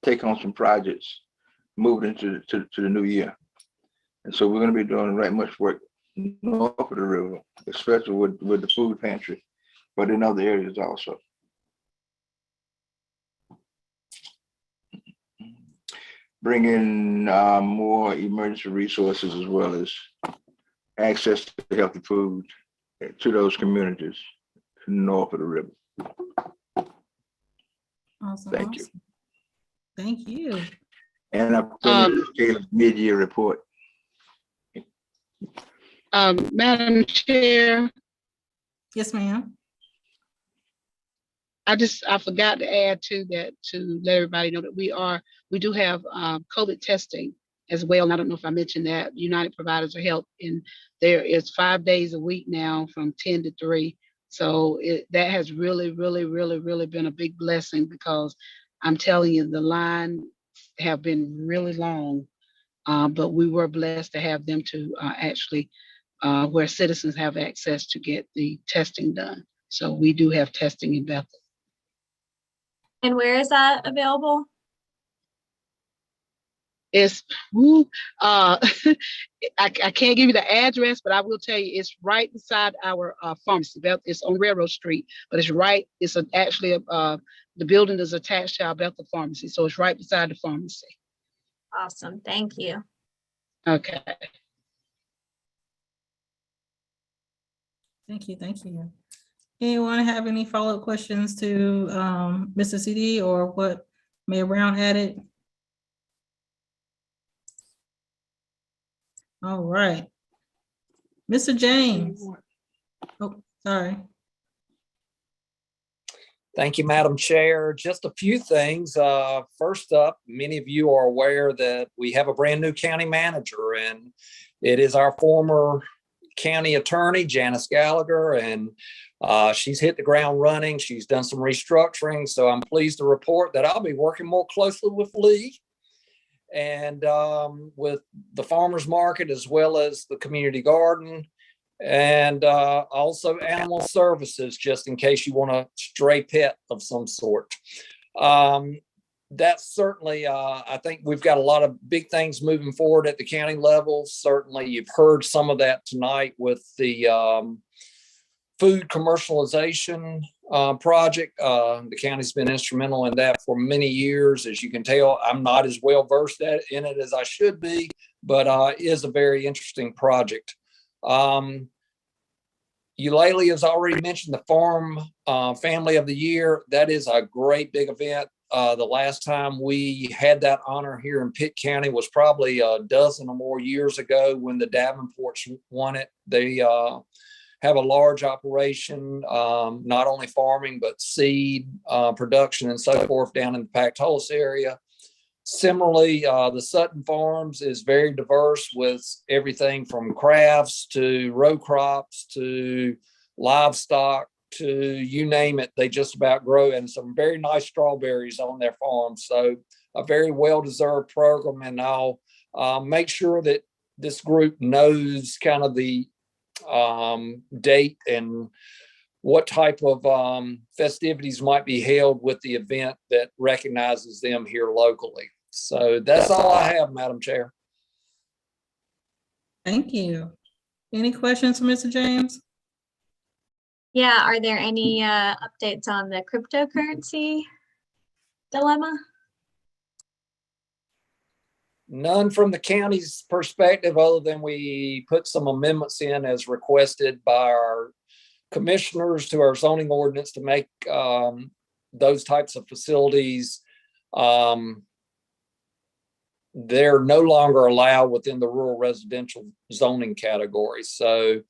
take on some projects moving into the new year. And so we're going to be doing right much work north of the river, especially with the food pantry, but in other areas also. Bring in more emergency resources as well as access to healthy food to those communities north of the river. Awesome. Thank you. Thank you. And I'm putting a mid-year report. Madam Chair. Yes, ma'am. I forgot to add to that to let everybody know that we do have COVID testing as well. And I don't know if I mentioned that United Providers of Health, and there is 5 days a week now from 10 to 3. So that has really been a big blessing, because I'm telling you, the line have been really long, but we were blessed to have them to actually where citizens have access to get the testing done. So we do have testing in Bethel. And where is that available? It's I can't give you the address, but I will tell you it's right beside our pharmacy. It's on Railroad Street, but it's right. It's actually the building is attached to our Bethel pharmacy, so it's right beside the pharmacy. Awesome, thank you. Okay. Thank you. Anyone have any follow-up questions to Mr. CD or what Mayor Brown added? All right. Mr. James. Oh, sorry. Thank you, Madam Chair. Just a few things. First up, many of you are aware that we have a brand new county manager, and it is our former county attorney, Janice Gallagher, and she's hit the ground running. She's done some restructuring, so I'm pleased to report that I'll be working more closely with Lee and with the farmers market, as well as the community garden, and also animal services, just in case you want a stray pet of some sort. That's certainly, I think we've got a lot of big things moving forward at the county level. Certainly you've heard some of that tonight with the food commercialization project. The county's been instrumental in that for many years. As you can tell, I'm not as well versed in it as I should be, but it is a very interesting project. Eulalie has already mentioned the Farm Family of the Year. That is a great big event. The last time we had that honor here in Pitt County was probably a dozen or more years ago when the Davenports won it. They have a large operation, not only farming, but seed production and so forth down in the Pactolus area. Similarly, the Sutton Farms is very diverse with everything from crafts to row crops to livestock to you name it. They just about grow, and some very nice strawberries on their farm. So a very well-deserved program, and I'll make sure that this group knows kind of the date and what type of festivities might be held with the event that recognizes them here locally. So that's all I have, Madam Chair. Thank you. Any questions for Mr. James? Yeah, are there any updates on the cryptocurrency dilemma? None from the county's perspective, other than we put some amendments in as requested by our commissioners to our zoning ordinance to make those types of facilities, they're no longer allowed within the rural residential zoning category. So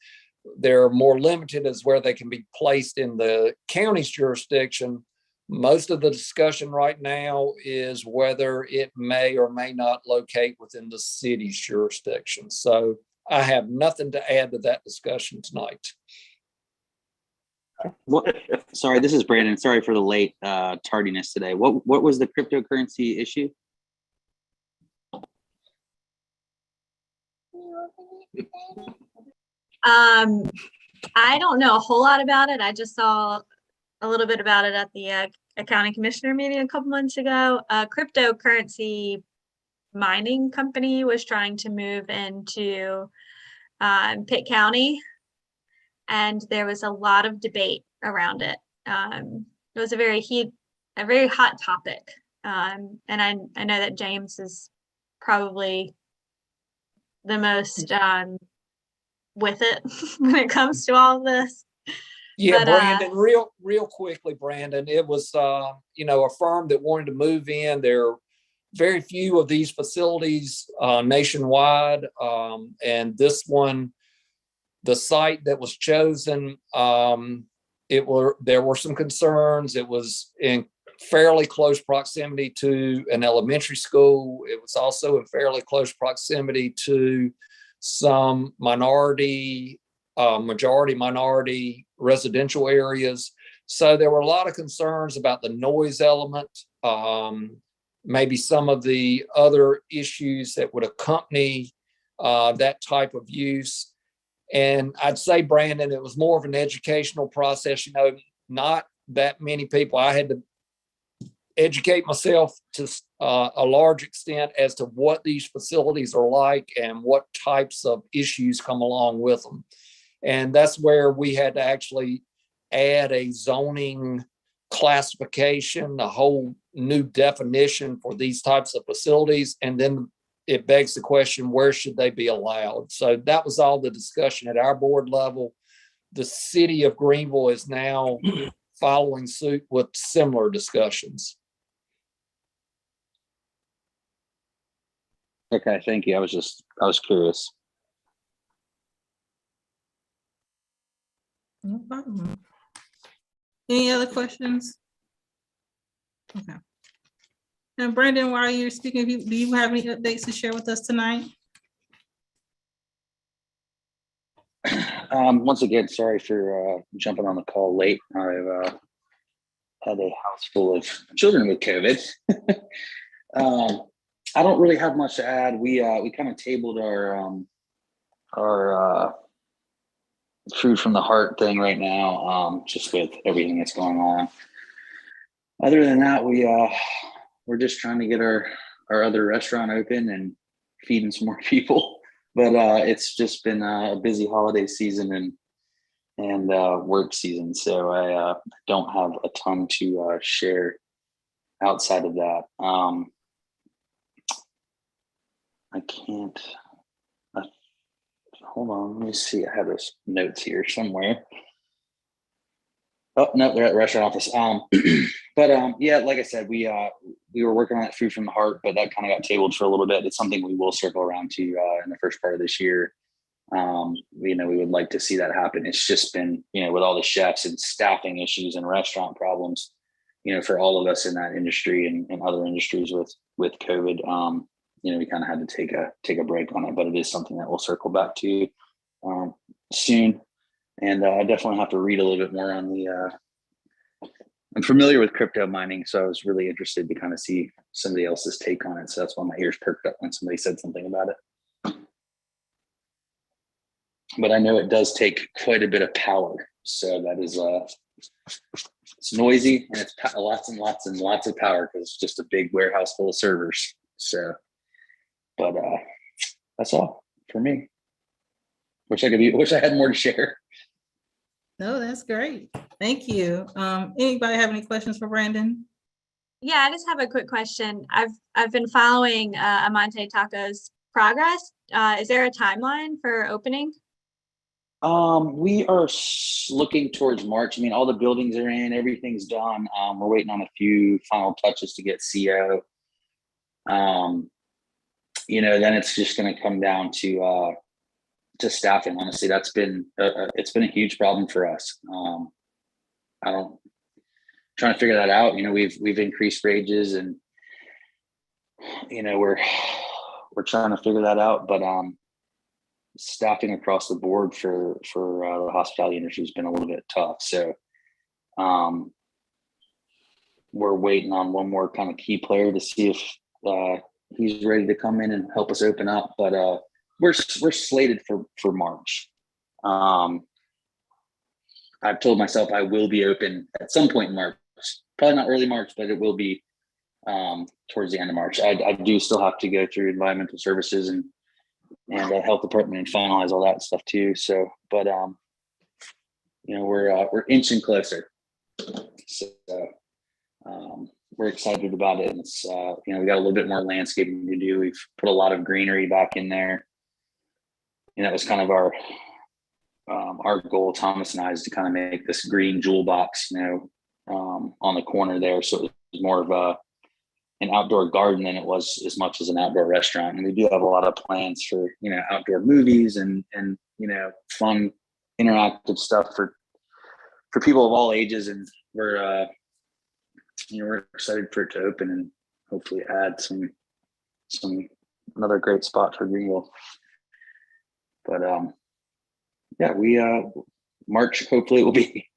they're more limited as where they can be placed in the county's jurisdiction. Most of the discussion right now is whether it may or may not locate within the city's jurisdiction. So I have nothing to add to that discussion tonight. What? Sorry, this is Brandon. Sorry for the late tardiness today. What was the cryptocurrency issue? I don't know a whole lot about it. I just saw a little bit about it at the accounting commissioner meeting a couple months ago. A cryptocurrency mining company was trying to move into Pitt County, and there was a lot of debate around it. It was a very hot topic, and I know that James is probably the most with it when it comes to all of this. Yeah, But, Brandon, real quickly, Brandon, it was, a firm that wanted to move in. There are very few of these facilities nationwide. And this one, the site that was chosen, there were some concerns. It was in fairly close proximity to an elementary school. It was also in fairly close proximity to some majority minority residential areas. So there were a lot of concerns about the noise element, maybe some of the other issues that would accompany that type of use. And I'd say, Brandon, it was more of an educational process. Not that many people. I had to educate myself to a large extent as to what these facilities are like and what types of issues come along with them. And that's where we had to actually add a zoning classification, a whole new definition for these types of facilities. And then it begs the question, where should they be allowed? So that was all the discussion at our board level. The city of Greenville is now following suit with similar discussions. Okay, thank you. I was curious. No problem. Any other questions? Okay. And Brandon, while you're speaking, do you have any updates to share with us tonight? Once again, sorry for jumping on the call late. I've had a house full of children with COVID. I don't really have much to add. We kind of tabled our food from the heart thing right now, just with everything that's going on. Other than that, we're just trying to get our other restaurant open and feeding some more people. But it's just been a busy holiday season and work season, so I don't have a ton to share outside of that. I can't. Hold on, let me see. I have those notes here somewhere. Oh no, they're at the restaurant office. But yeah, like I said, we were working on that food from the heart, but that kind of got tabled for a little bit. It's something we will circle around to in the first part of this year. We would like to see that happen. It's just been, with all the chefs and staffing issues and restaurant problems, for all of us in that industry and other industries with COVID, we kind of had to take a break on it, but it is something that we'll circle back to soon. And I definitely have to read a little bit more on I'm familiar with crypto mining, so I was really interested to kind of see somebody else's take on it. So that's why my ears perked up when somebody said something about it. But I know it does take quite a bit of power. So that is, it's noisy and it's lots and lots and lots of power because it's just a big warehouse full of servers. So, but that's all for me. Wish I had more to share. No, that's great. Thank you. Anybody have any questions for Brandon? Yeah, I just have a quick question. I've been following Amante Taco's progress. Is there a timeline for opening? We are looking towards March. I mean, all the buildings are in, everything's done. We're waiting on a few final touches to get CO. Then it's just going to come down to staffing. Honestly, that's been it's been a huge problem for us. Trying to figure that out. We've increased wages and we're trying to figure that out, but staffing across the board for the hospitality industry has been a little bit tough. So We're waiting on one more kind of key player to see if he's ready to come in and help us open up. But we're slated for March. I've told myself I will be open at some point in March. Probably not early March, but it will be towards the end of March. I do still have to go through environmental services and health department and finalize all that stuff too. So, but we're inching closer. So we're excited about it. And it's we got a little bit more landscaping to do. We've put a lot of greenery back in there. That was kind of our goal, Thomas and I, is to kind of make this green jewel box, on the corner there. So it was more of an outdoor garden than it was as much as an outdoor restaurant. And we do have a lot of plans for, outdoor movies and fun interactive stuff for people of all ages. And we're excited for it to open and hopefully add another great spot for Greenville. But March, hopefully it will be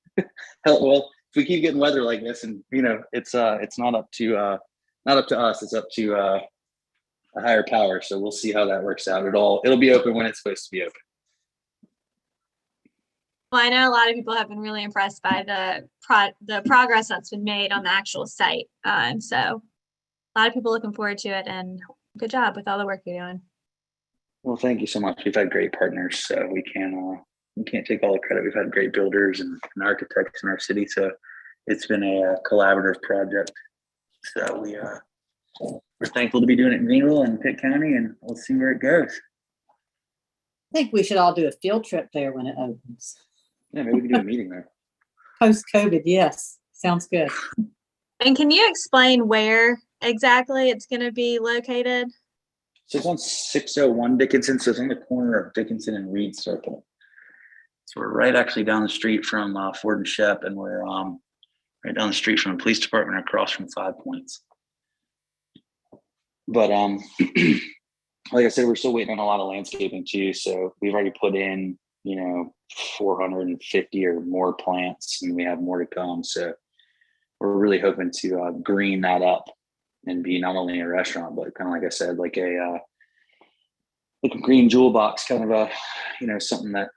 well, if we keep getting weather like this, and it's not up to us, it's up to a higher power. So we'll see how that works out. It'll be open when it's supposed to be open. Well, I know a lot of people have been really impressed by the progress that's been made on the actual site. So a lot of people looking forward to it, and good job with all the work you're doing. Well, thank you so much. We've had great partners, so we can't take all the credit. We've had great builders and architects in our city, so it's been a collaborative project. So we're thankful to be doing it in Greenville and Pitt County, and we'll see where it goes. I think we should all do a field trip there when it opens. Yeah, maybe we can do a meeting there. Post-COVID, yes. Sounds good. And can you explain where exactly it's going to be located? So it's on 601 Dickinson. So it's on the corner of Dickinson and Reed Circle. So we're right actually down the street from Ford and Shep, and we're right down the street from the police department across from 5 Points. But like I said, we're still waiting on a lot of landscaping too. So we've already put in, 450 or more plants, and we have more to come. So we're really hoping to green that up and be not only a restaurant, but kind of, like I said, like a green jewel box, kind of a, something that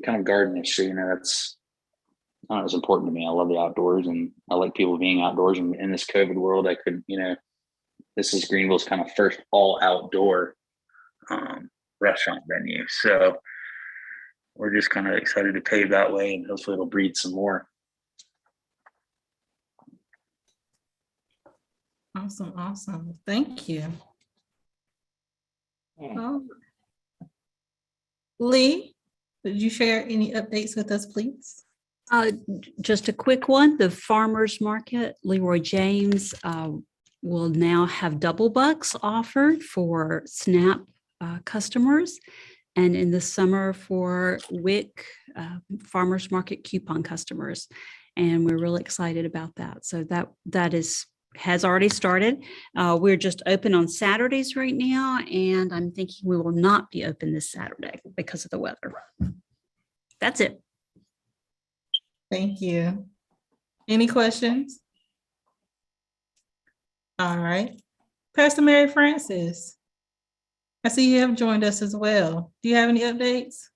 kind of gardenish. So, that's it's important to me. I love the outdoors, and I like people being outdoors. And in this COVID world, I could, this is Greenville's kind of first all outdoor restaurant venue. So we're just kind of excited to pave that way, and hopefully it'll breed some more. Awesome. Thank you. Lee, would you share any updates with us, please? Just a quick one. The farmers market, Leroy James, will now have double bucks offered for SNAP customers, and in the summer for WIC farmers market coupon customers. And we're really excited about that. So that has already started. We're just open on Saturdays right now, and I'm thinking we will not be open this Saturday because of the weather. That's it. Thank you. Any questions? All right. Pastor Mary Francis, I see you have joined us as well. Do you have any updates?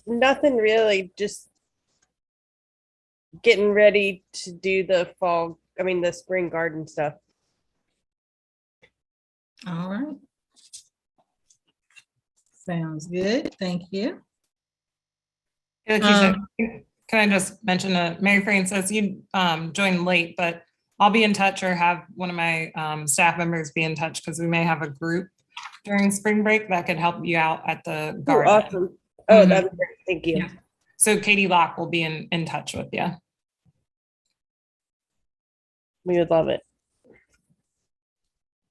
Nothing really, just getting ready to do the spring garden stuff. All right. Sounds good. Thank you. Can I just mention, Mary Francis, you joined late, but I'll be in touch, or have one of my staff members be in touch, because we may have a group during spring break that could help you out at the garden. Awesome. Oh, that's great. Thank you. Yeah. So Katie Locke will be in touch with you. We would love it.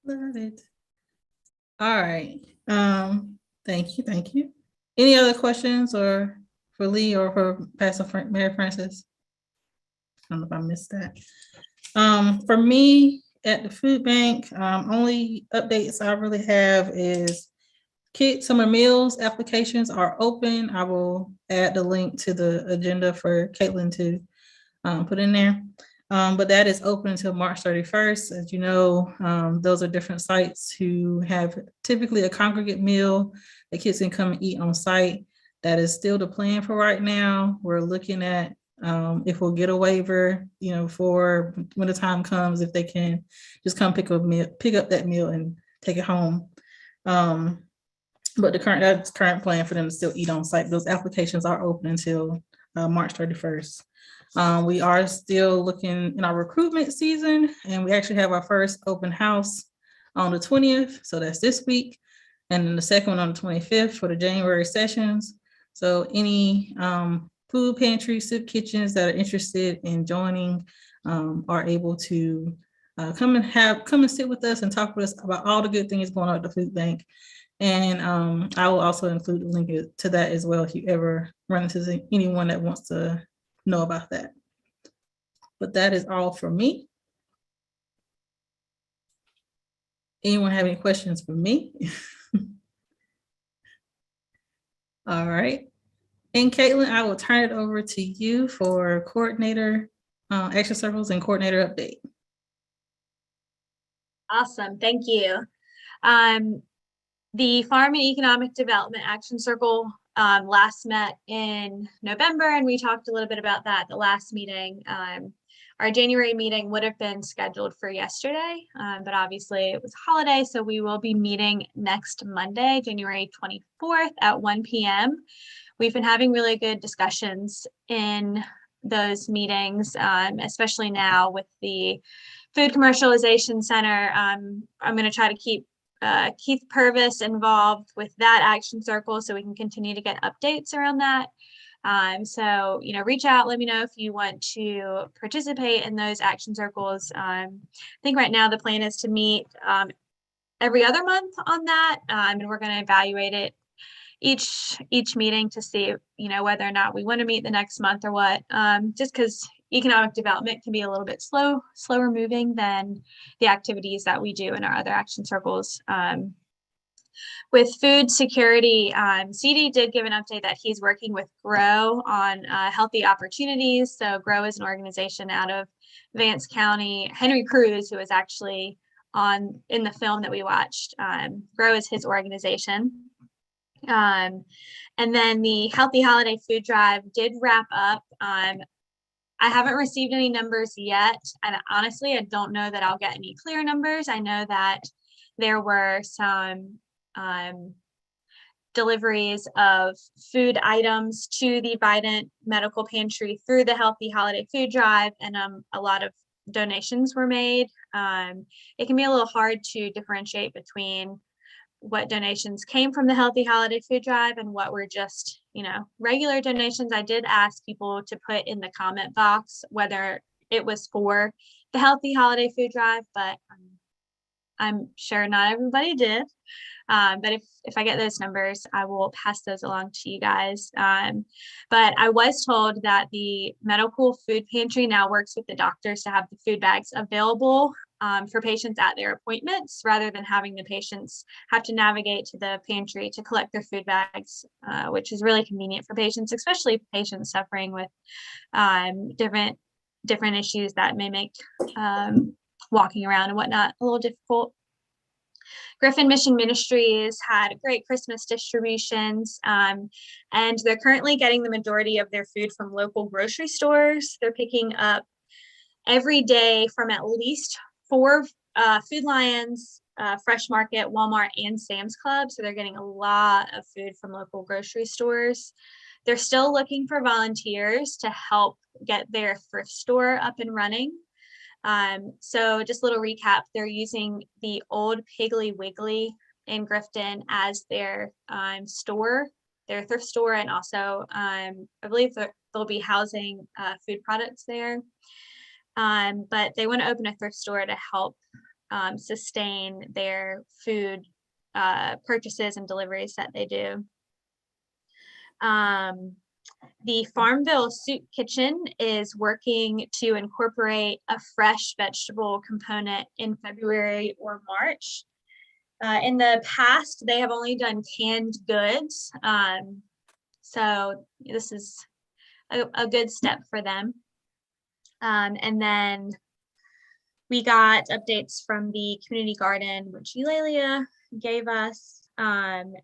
Love it. All right. Thank you. Any other questions or for Lee or for Pastor Mary Francis? I don't know if I missed that. For me at the food bank, only updates I really have is Kids Summer Meals applications are open. I will add the link to the agenda for Caitlin to put in there. But that is open until March 31st. As you know, those are different sites who have typically a congregate meal that kids can come and eat on site. That is still the plan for right now. We're looking at if we'll get a waiver, for when the time comes, if they can just come pick up that meal and take it home. But that's current plan for them to still eat on site. Those applications are open until March 31st. We are still looking in our recruitment season, and we actually have our first open house on the 20th. So that's this week. And then the second one on the 25th for the January sessions. So any food pantry, soup kitchens that are interested in joining are able to come and sit with us and talk with us about all the good things going on at the food bank. And I will also include a link to that as well if you ever run into anyone that wants to know about that. But that is all for me. Anyone have any questions for me? All right. And Caitlin, I will turn it over to you for coordinator action circles and coordinator update. Awesome, thank you. The Farm and Economic Development Action Circle last met in November, and we talked a little bit about that at the last meeting. Our January meeting would have been scheduled for yesterday, but obviously it was a holiday, so we will be meeting next Monday, January 24th at 1 p.m. We've been having really good discussions in those meetings, especially now with the Food Commercialization Center. I'm going to try to keep Keith Purvis involved with that action circle so we can continue to get updates around that. So, reach out, let me know if you want to participate in those action circles. I think right now the plan is to meet every other month on that, and we're going to evaluate it each meeting to see, whether or not we want to meet the next month or what, just because economic development can be a little bit slower moving than the activities that we do in our other action circles. With food security, CD did give an update that he's working with GROW on healthy opportunities. So GROW is an organization out of Vance County. Henry Cruz, who was actually in the film that we watched, GROW is his organization. And then the Healthy Holiday Food Drive did wrap up. I haven't received any numbers yet, and honestly, I don't know that I'll get any clear numbers. I know that there were some deliveries of food items to the Vidant Medical Pantry through the Healthy Holiday Food Drive, and a lot of donations were made. It can be a little hard to differentiate between what donations came from the Healthy Holiday Food Drive and what were just, regular donations. I did ask people to put in the comment box whether it was for the Healthy Holiday Food Drive, but I'm sure not everybody did. But if I get those numbers, I will pass those along to you guys. But I was told that the medical food pantry now works with the doctors to have the food bags available for patients at their appointments, rather than having the patients have to navigate to the pantry to collect their food bags, which is really convenient for patients, especially patients suffering with different issues that may make walking around and whatnot a little difficult. Griffin Mission Ministries had great Christmas distributions, and they're currently getting the majority of their food from local grocery stores. They're picking up every day from at least 4 Food Lions, Fresh Market, Walmart, and Sam's Club. So they're getting a lot of food from local grocery stores. They're still looking for volunteers to help get their thrift store up and running. So just a little recap, they're using the old Piggly Wiggly in Grifton as their store, their thrift store, and also I believe they'll be housing food products there. But they want to open a thrift store to help sustain their food purchases and deliveries that they do. The Farmville Soup Kitchen is working to incorporate a fresh vegetable component in February or March. In the past, they have only done canned goods. So this is a good step for them. And then we got updates from the community garden, which Eulalia gave us. And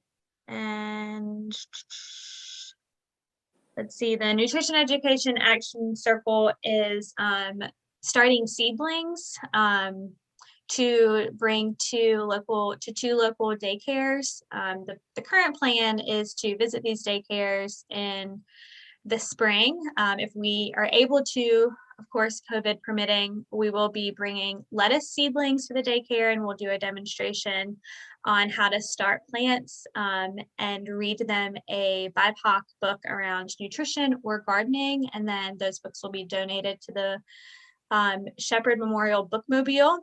let's see, the Nutrition Education Action Circle is starting seedlings to bring to two local daycares. The current plan is to visit these daycares in the spring. If we are able to, of course, COVID permitting, we will be bringing lettuce seedlings to the daycare, and we'll do a demonstration on how to start plants and read them a BIPOC book around nutrition or gardening. And then those books will be donated to the Shepherd Memorial Bookmobile.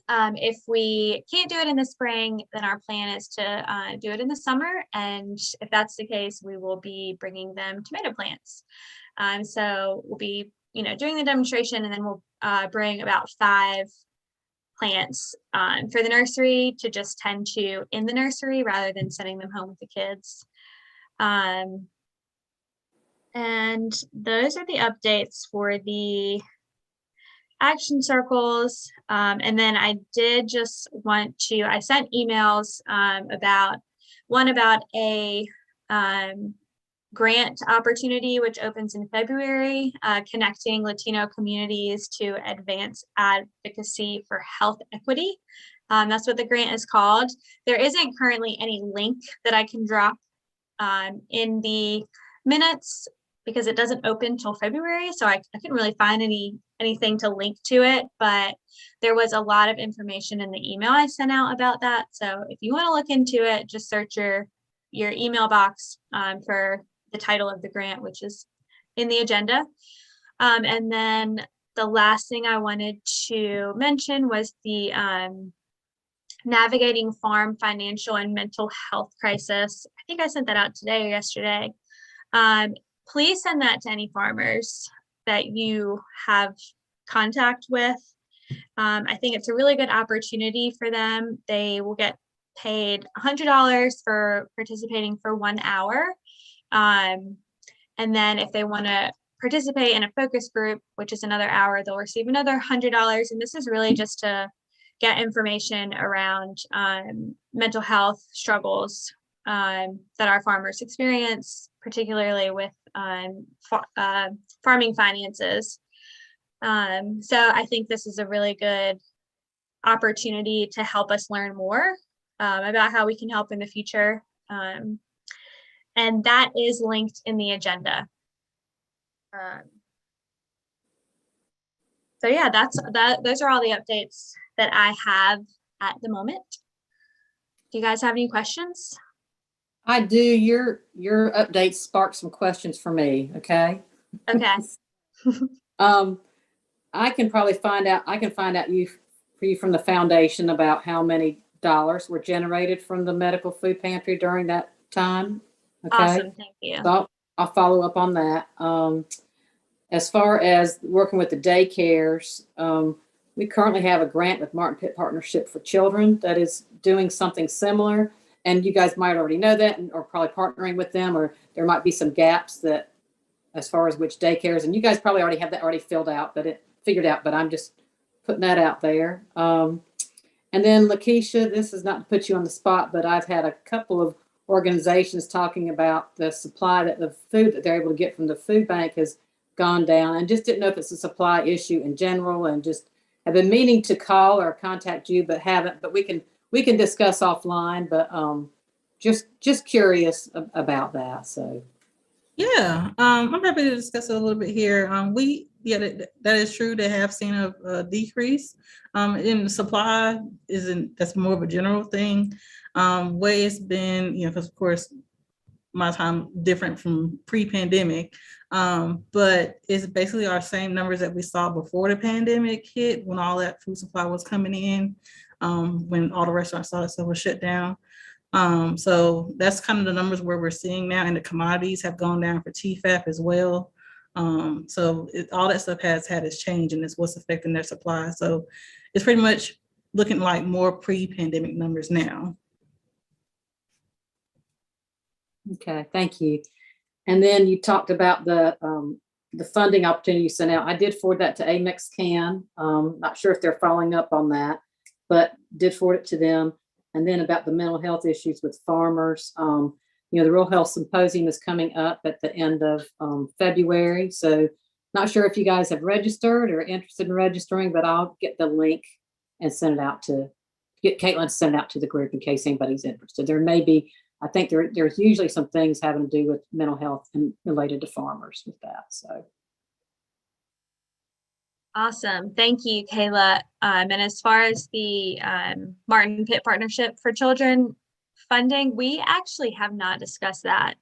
If we can't do it in the spring, then our plan is to do it in the summer. And if that's the case, we will be bringing them tomato plants. So we'll be, doing the demonstration, and then we'll bring about 5 plants for the nursery to just tend to in the nursery rather than sending them home with the kids. And those are the updates for the action circles. And then I did just want to, I sent emails about a grant opportunity, which opens in February, connecting Latino communities to advance advocacy for health equity. That's what the grant is called. There isn't currently any link that I can drop in the minutes because it doesn't open till February. So I couldn't really find anything to link to it, but there was a lot of information in the email I sent out about that. So if you want to look into it, just search your email box for the title of the grant, which is in the agenda. And then the last thing I wanted to mention was the Navigating Farm Financial and Mental Health Crisis. I think I sent that out today or yesterday. Please send that to any farmers that you have contact with. I think it's a really good opportunity for them. They will get paid $100 for participating for 1 hour. And then if they want to participate in a focus group, which is another hour, they'll receive another $100. And this is really just to get information around mental health struggles that our farmers experience, particularly with farming finances. So I think this is a really good opportunity to help us learn more about how we can help in the future. And that is linked in the agenda. So yeah, those are all the updates that I have at the moment. Do you guys have any questions? I do. Your updates sparked some questions for me. Okay. Okay. I can probably find out. I can find out for you from the foundation about how many dollars were generated from the medical food pantry during that time. Okay. Awesome. Thank you. So I'll follow up on that. As far as working with the daycares, we currently have a grant with Martin Pitt Partnership for Children that is doing something similar. And you guys might already know that or probably partnering with them, or there might be some gaps that as far as which daycares, and you guys probably already have that already figured out, but I'm just putting that out there. And then Lakeisha, this is not to put you on the spot, but I've had a couple of organizations talking about the supply that the food that they're able to get from the food bank has gone down, and just didn't know if it's a supply issue in general, and just have been meaning to call or contact you, but haven't, but we can discuss offline, but just curious about that. So yeah, I'm happy to discuss it a little bit here. That is true. They have seen a decrease in supply. That's more of a general thing. Way it's been, because of course my time different from pre-pandemic, but it's basically our same numbers that we saw before the pandemic hit, when all that food supply was coming in, when all the restaurants saw that stuff was shut down. So that's kind of the numbers where we're seeing now, and the commodities have gone down for TFAP as well. So all that stuff has had its change, and it's what's affecting their supply. So it's pretty much looking like more pre-pandemic numbers now. Okay, thank you. And then you talked about the the funding opportunity you sent out. I did forward that to Amex Can. Not sure if they're following up on that, but did forward it to them. And then about the mental health issues with farmers, the Rural Health Symposium is coming up at the end of February. So not sure if you guys have registered or interested in registering, but I'll get the link and send it out get Caitlin to send it out to the group in case anybody's interested. There may be, I think there's usually some things having to do with mental health and related to farmers with that. So. Awesome. Thank you, Kayla. And as far as the Martin Pitt Partnership for Children funding, we actually have not discussed that.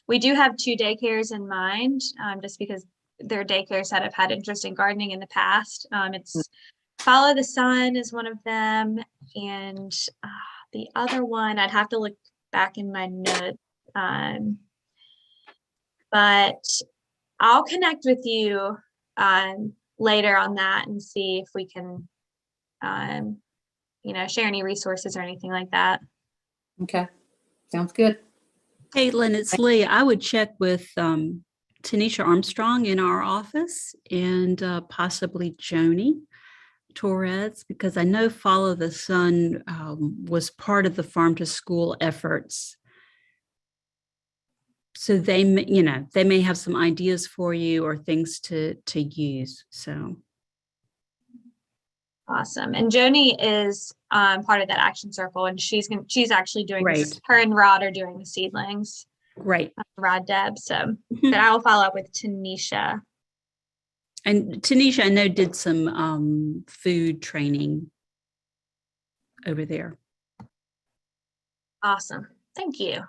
We do have 2 daycares in mind, just because they're daycares that have had interest in gardening in the past. It's Follow the Sun is one of them. And the other one, I'd have to look back in my notes. But I'll connect with you later on that and see if we can, share any resources or anything like that. Okay, sounds good. Caitlin, it's Lee. I would check with Tanisha Armstrong in our office and possibly Joni Torres, because I know Follow the Sun was part of the Farm to School efforts. So they may have some ideas for you or things to use. So awesome. And Joni is part of that action circle, and she's actually doing Great. Her and Rod are doing the seedlings. Great. Rod Deb. So but I will follow up with Tanisha. And Tanisha, I know, did some food training over there. Awesome. Thank you. Are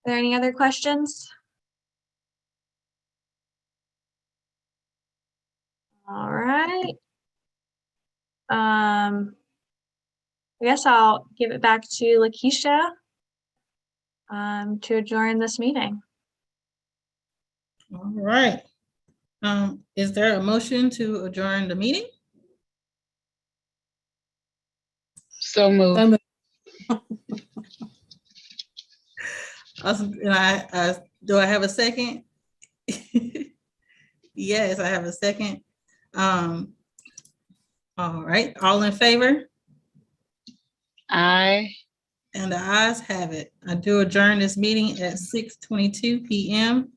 there any other questions? All right. I guess I'll give it back to Lakeisha to adjourn this meeting. All right. Is there a motion to adjourn the meeting? So moved. Awesome. Do I have a second? Yes, I have a second. All right, all in favor? Aye. And the ayes have it. I do adjourn this meeting at 6:22 p.m.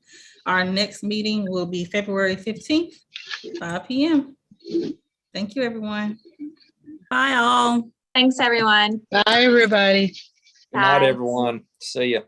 Our next meeting will be February 15th, 5 p.m. Thank you, everyone. Bye, all. Thanks, everyone. Bye, everybody. Good night, everyone. See ya.